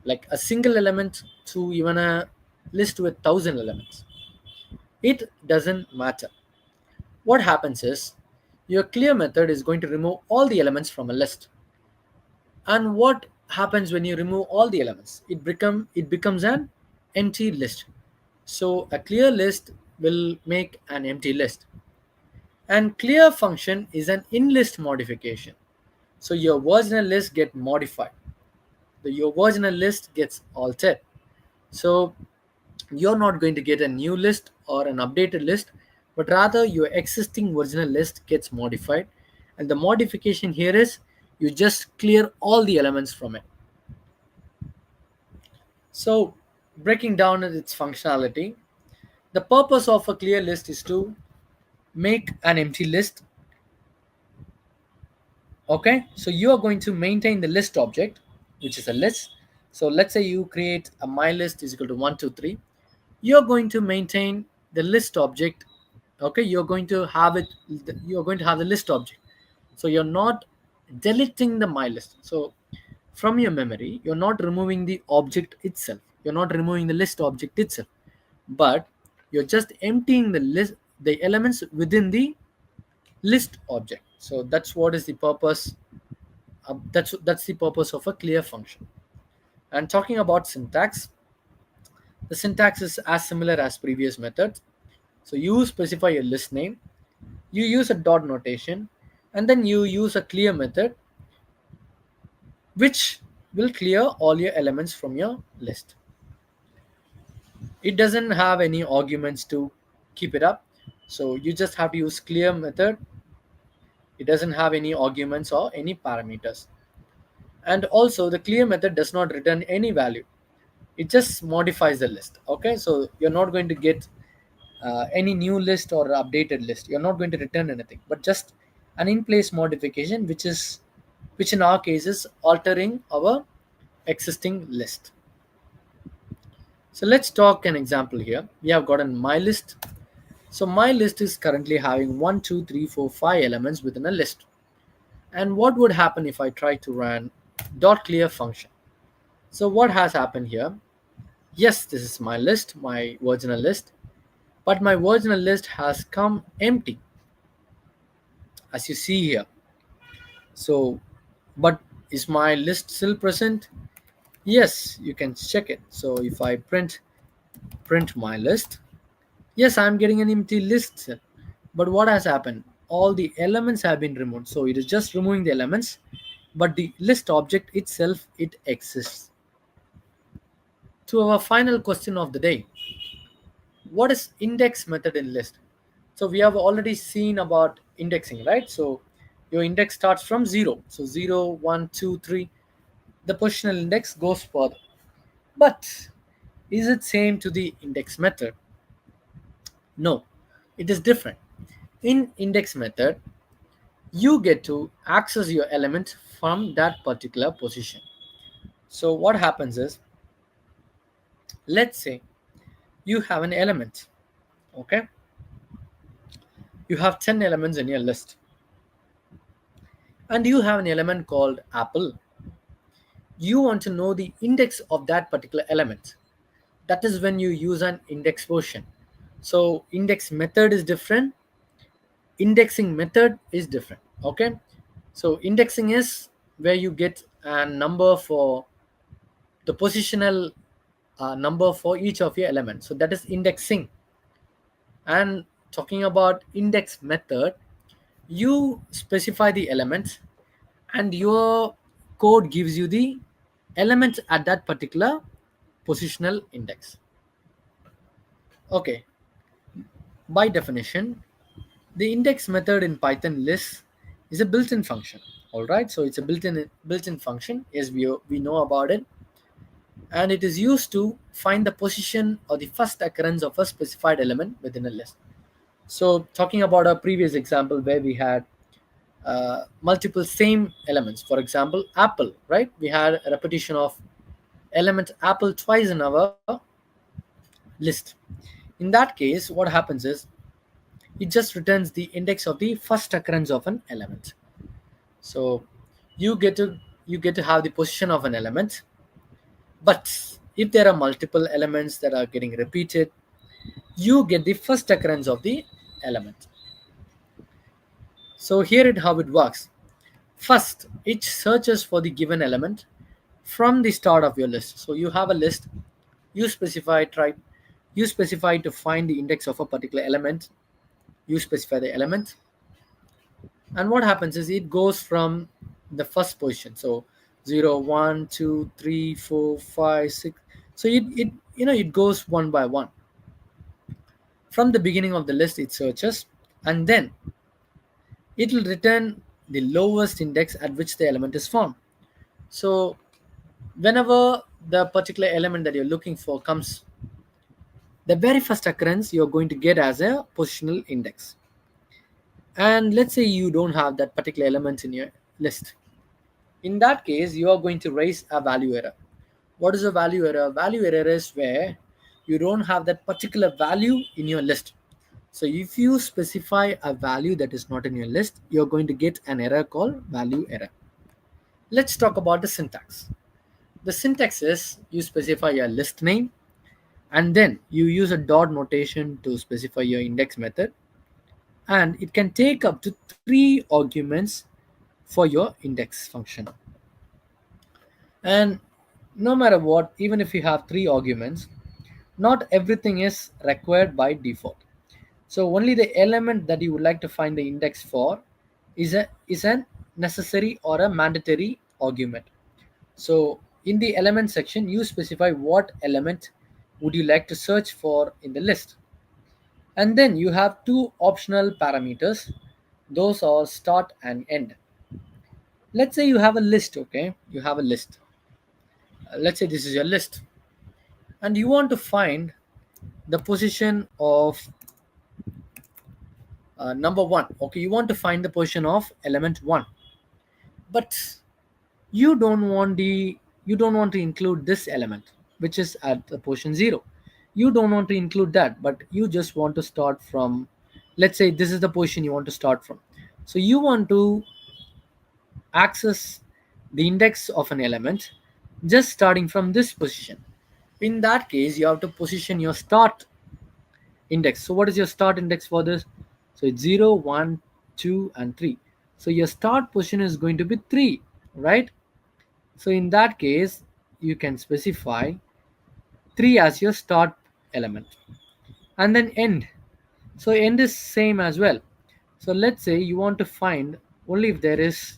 like a single element to even a list with 1,000 elements. It doesn't matter. What happens is your clear method is going to remove all the elements from a list. And what happens when you remove all the elements? It becomes an empty list. So a clear list will make an empty list. And clear function is an in list modification. So your original list get modified. Your original list gets altered. So you're not going to get a new list or an updated list, but rather your existing original list gets modified. And the modification here is you just clear all the elements from it. So breaking down its functionality, the purpose of a clear list is to make an empty list. Okay, so you are going to maintain the list object, which is a list. So let's say you create a my list is equal to 1 2 3. You're going to maintain the list object. Okay, you're going to have the list object. So you're not deleting the my list. So from your memory, you're not removing the object itself. You're not removing the list object itself, but you're just emptying the elements within the list object. So that's what is the purpose. That's the purpose of a clear function. And talking about syntax, the syntax is as similar as previous methods. So you specify a list name, you use a dot notation, and then you use a clear method, which will clear all your elements from your list. It doesn't have any arguments to keep it up, so you just have to use clear method. It doesn't have any arguments or any parameters. And also the clear method does not return any value. It just modifies the list. Okay, so you're not going to get any new list or updated list. You're not going to return anything, but just an in place modification, which in our case is altering our existing list. So let's talk an example here. We have gotten my list. So my list is currently having 1 2 3 4 5 elements within a list. And what would happen if I try to run dot clear function? So what has happened here? Yes, this is my list, my original list, but my original list has come empty, as you see here. So, but is my list still present? Yes, you can check it. So if I print my list, yes, I'm getting an empty list. But what has happened? all the elements have been removed. So it is just removing the elements, but the list object itself, it exists. To our final question of the day, what is index method in list? So we have already seen about indexing, right? So your index starts from 0. So 0, 1, 2, 3. The positional index goes further. But is it same to the index method? No, it is different. In index method, you get to access your element from that particular position. So what happens is, let's say you have an element, okay? You have 10 elements in your list, and you have an element called apple. You want to know the index of that particular element. That is when you use an index function. So index method is different, indexing method is different, okay? So indexing is where you get a number for the positional number for each of your elements, so that is indexing. And talking about index method, you specify the elements and your code gives you the elements at that particular positional index. Okay, by definition, the index method in Python list is a built-in function. All right, so it's a built-in function, as we know about it, and it is used to find the position or the first occurrence of a specified element within a list. So talking about our previous example where we had multiple same elements, for example apple, right? We had a repetition of element apple twice in our list. In that case, what happens is it just returns the index of the first occurrence of an element. So you get to you get to have the position of an element, but if there are multiple elements that are getting repeated, you get the first occurrence of the element. So here it how it works. First, it searches for the given element from the start of your list. So you have a list, you specify try you specify to find the index of a particular element, you specify the element, and what happens is it goes from the first position. So 0, 1, 2, 3, 4, 5, 6. So it goes one by one. From the beginning of the list it searches, and then it will return the lowest index at which the element is found. So whenever the particular element that you're looking for comes, the very first occurrence you're going to get as a positional index. And let's say you don't have that particular element in your list. In that case, you are going to raise a value error. What is a value error? Value error is where you don't have that particular value in your list. So if you specify a value that is not in your list, you're going to get an error called value error. Let's talk about the syntax. The syntax is you specify your list name, and then you use a dot notation to specify your index method, and it can take up to 3 arguments for your index function. And no matter what, even if you have 3 arguments, not everything is required by default. So only the element that you would like to find the index for is a necessary or a mandatory argument. So in the element section, you specify what element would you like to search for in the list. And then you have 2 optional parameters. Those are start and end. Let's say you have a list, okay? You have a list. Let's say this is your list. And you want to find the position of number 1. Okay, you want to find the position of element 1. But you don't want to include this element which is at the position 0. You don't want to include that, but you just want to start from, let's say this is the position you want to start from. So you want to access the index of an element just starting from this position. In that case, you have to position your start index. So what is your start index for this? So it's 0, 1, 2, and 3. So your start position is going to be 3, right? So in that case, you can specify 3 as your start element. And then end. So end is same as well. So let's say you want to find only if there is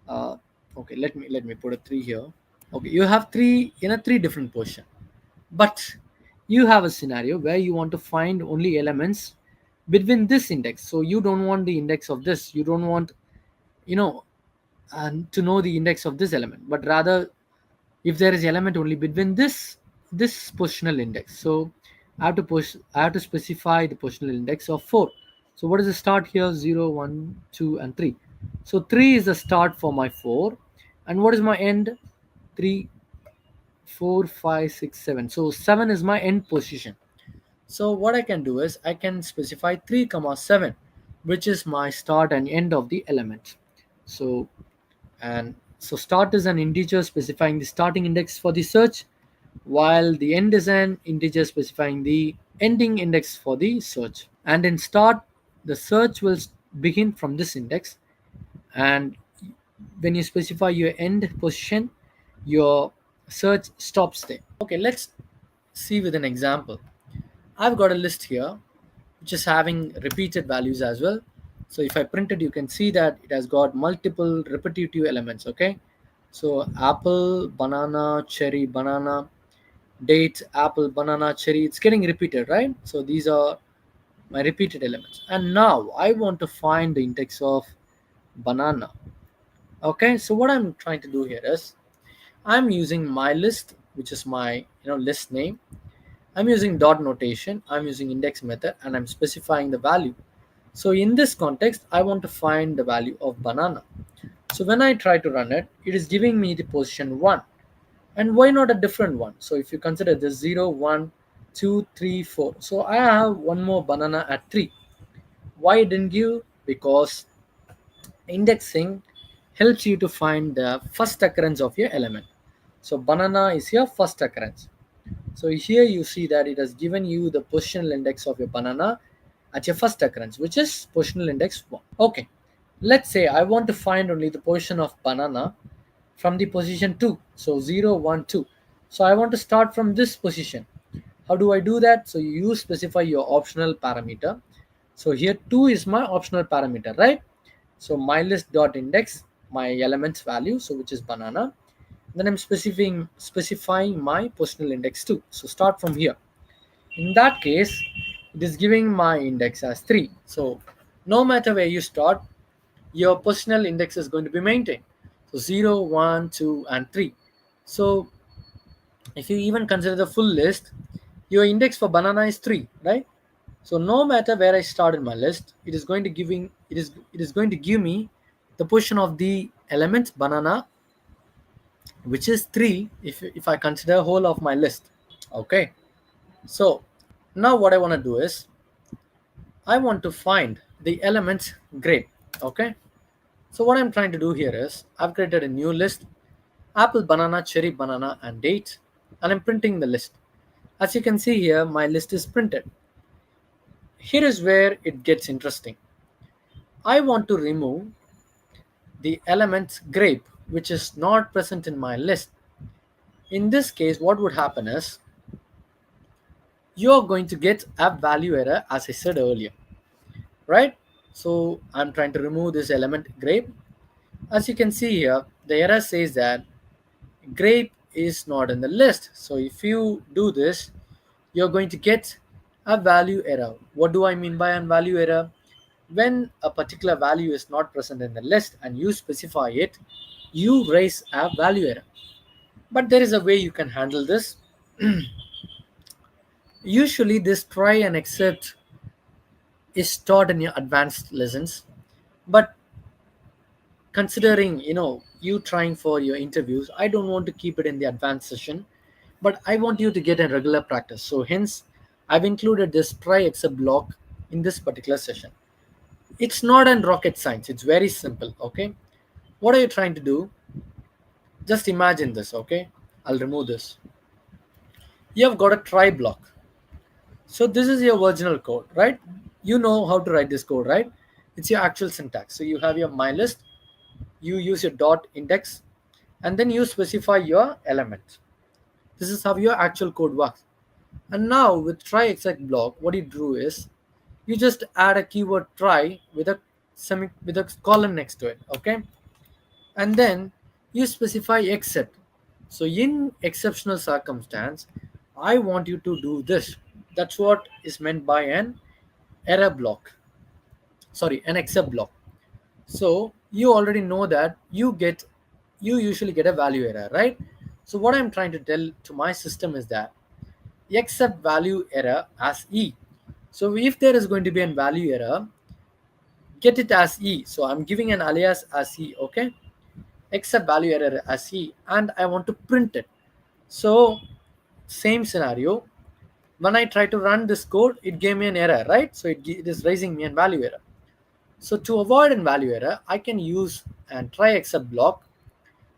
uh, okay, let me put a 3 here. Okay, you have three in a three different position, but you have a scenario where you want to find only elements between this index. So you don't want the index of this, you don't want, you know, to know the index of this element, but rather if there is element only between this positional index. So I have to specify the positional index of 4. So what is the start here? 0, 1, 2, and 3. So 3 is the start for my 4, and what is my end? 3, 4, 5, 6, 7. So 7 is my end position. So what I can do is I can specify 3 comma 7, which is my start and end of the element. So start is an integer specifying the starting index for the search, while the end is an integer specifying the ending index for the search. And in start, the search will begin from this index, and when you specify your end position, your search stops there. Okay, let's see with an example. I've got a list here which is having repeated values as well. So if I print it, you can see that it has got multiple repetitive elements. Okay, so apple, banana, cherry, banana, date, apple, banana, cherry, it's getting repeated, right? So these are my repeated elements, and now I want to find the index of banana. Okay, so what I'm trying to do here is I'm using my list, which is my list name. I'm using dot notation, I'm using index method, and I'm specifying the value. So in this context, I want to find the value of banana. So when I try to run it, it is giving me the position 1. And why not a different one? So if you consider this 0, 1, 2, 3, 4. So I have one more banana at 3. Why it didn't give? Because indexing helps you to find the first occurrence of your element. So banana is your first occurrence. So here you see that it has given you the positional index of your banana at your first occurrence, which is positional index 1. Okay, let's say I want to find only the position of banana from the position 2. So 0, 1, 2. So I want to start from this position. How do I do that? So you specify your optional parameter. So here 2 is my optional parameter, right? So my list dot index, my elements value, so which is banana. Then I'm specifying my positional index too. So start from here. In that case, it is giving my index as 3. So no matter where you start, your positional index is going to be maintained. So 0, 1, 2, and 3. So if you even consider the full list, your index for banana is 3, right? So no matter where I start in my list, it is going to give me the position of the element banana, which is 3 if I consider whole of my list. Okay, so now what I want to do is I want to find the element grape. Okay, so what I'm trying to do here is I've created a new list: apple, banana, cherry, banana, and date, and I'm printing the list. As you can see here, my list is printed. Here is where it gets interesting. I want to remove the element grape, which is not present in my list. In this case, what would happen is you're going to get a value error, as I said earlier, right? So I'm trying to remove this element grape. As you can see here, the error says that grape is not in the list. So if you do this, you're going to get a value error. What do I mean by a value error? When a particular value is not present in the list and you specify it, you raise a value error. But there is a way you can handle this. Usually this try and accept is taught in your advanced lessons, but considering you trying for your interviews, I don't want to keep it in the advanced session, but I want you to get a regular practice. So hence I've included this try except block in this particular session. It's not an rocket science, it's very simple. Okay, what are you trying to do? Just imagine this. Okay, I'll remove this. You have got a try block. So this is your original code, right? You know how to write this code, right? It's your actual syntax. So you have your my list, you use your dot index, and then you specify your element. This is how your actual code works. And now with try exec block, what you do is You just add a keyword try with a with a colon next to it, okay? And then you specify except. So in exceptional circumstance, I want you to do this. That's what is meant by an error block. Sorry, an except block. So you already know that you usually get a value error, right? So what I'm trying to tell to my system is that except value error as E. So if there is going to be a value error, get it as E. So I'm giving an alias as E, okay? Except value error as E, and I want to print it. So same scenario. When I try to run this code, it gave me an error, right? So it is raising me a value error. So to avoid a value error, I can use and try except block,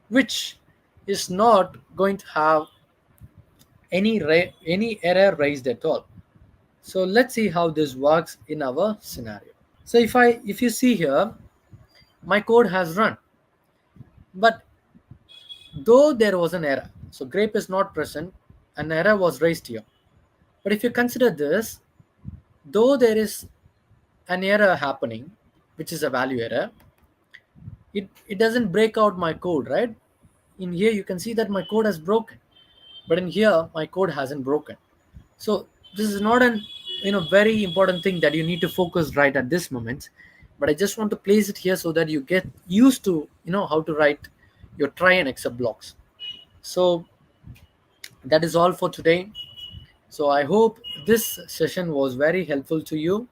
which is not going to have any error raised at all. So let's see how this works in our scenario. So if you see here, my code has run, but though there was an error, so grape is not present, an error was raised here. But if you consider this, though there is an error happening, which is a value error, it doesn't break out my code, right? In here you can see that my code has broken, but in here my code hasn't broken. So this is not an very important thing that you need to focus right at this moment, but I just want to place it here so that you get used to how to write your try and except blocks. So that is all for today. So I hope this session was very helpful to you.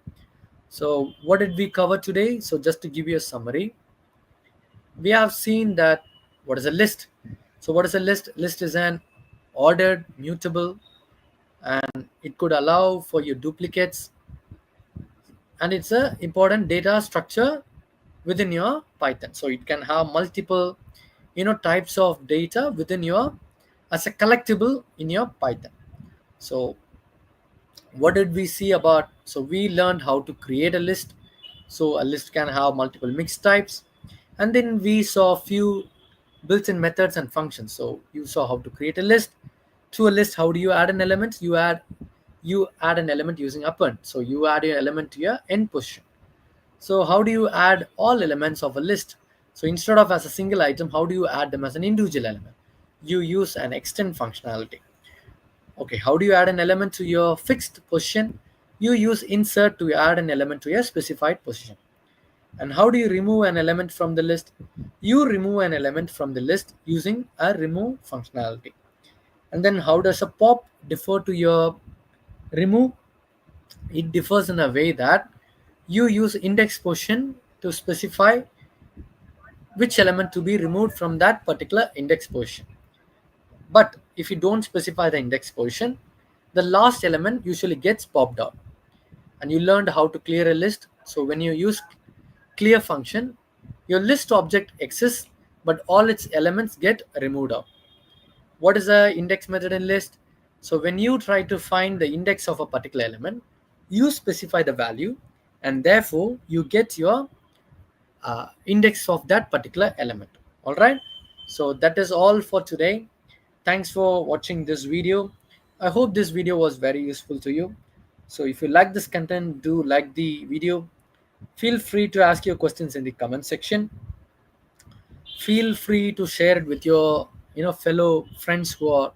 So what did we cover today? So just to give you a summary, we have seen that what is a list. So what is a list? List is an ordered mutable, and it could allow for your duplicates, and it's a important data structure within your Python. So it can have multiple types of data within your as a collectible in your Python. So what did we see about? So we learned how to create a list. So a list can have multiple mixed types, and then we saw a few built-in methods and functions. So you saw how to create a list. To a list, how do you add an element? You add an element using append. So you add your element to your end position. So how do you add all elements of a list? So instead of as a single item, how do you add them as an individual element? You use an extend functionality. Okay, how do you add an element to your fixed position? You use insert to add an element to your specified position. And how do you remove an element from the list? You remove an element from the list using a remove functionality. And then how does a pop differ to your remove? It differs in a way that you use index position to specify which element to be removed from that particular index position. But if you don't specify the index position, the last element usually gets popped out. And you learned how to clear a list. So when you use clear function, your list object exists, but all its elements get removed out. What is a index method in list? So when you try to find the index of a particular element, you specify the value, and therefore you get your index of that particular element. All right, so that is all for today. Thanks for watching this video. I hope this video was very useful to you. So if you like this content, do like the video. Feel free to ask your questions in the comment section. Feel free to share it with your fellow friends who are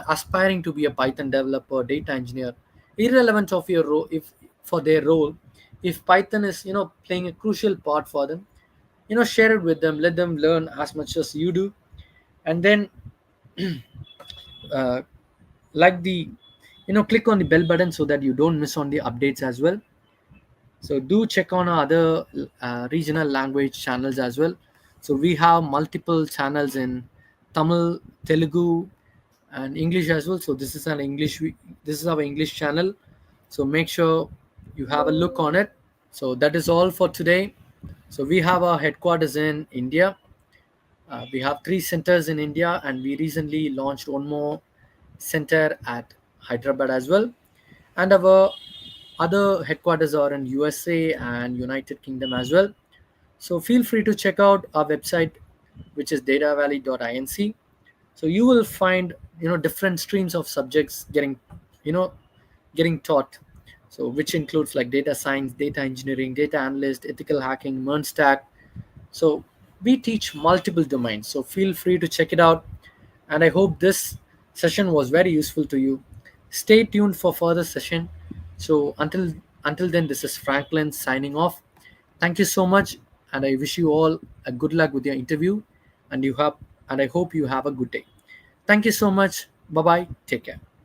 aspiring to be a Python developer, data engineer, irrelevant of your role. If for their role, if Python is playing a crucial part for them, share it with them. Let them learn as much as you do. And then uh, like the click on the bell button so that you don't miss on the updates as well. So do check on our other regional language channels as well. So we have multiple channels in Tamil, Telugu, and English as well. So this is our English channel. So make sure you have a look on it. So that is all for today. So we have our headquarters in India. We have 3 centers in India, and we recently launched one more center at Hyderabad as well. And our other headquarters are in USA and United Kingdom as well. So feel free to check out our website, which is DATAVALLEY.INC. So you will find different streams of subjects getting you know getting taught. so which includes like data science, data engineering, data analyst, ethical hacking, MERN stack. So we teach multiple domains. So feel free to check it out. And I hope this session was very useful to you. Stay tuned for further session. So until then, this is Franklin signing off. Thank you so much, and I wish you all a good luck with your interview. And you have and I hope you have a good day. Thank you so much. Bye bye. Take care.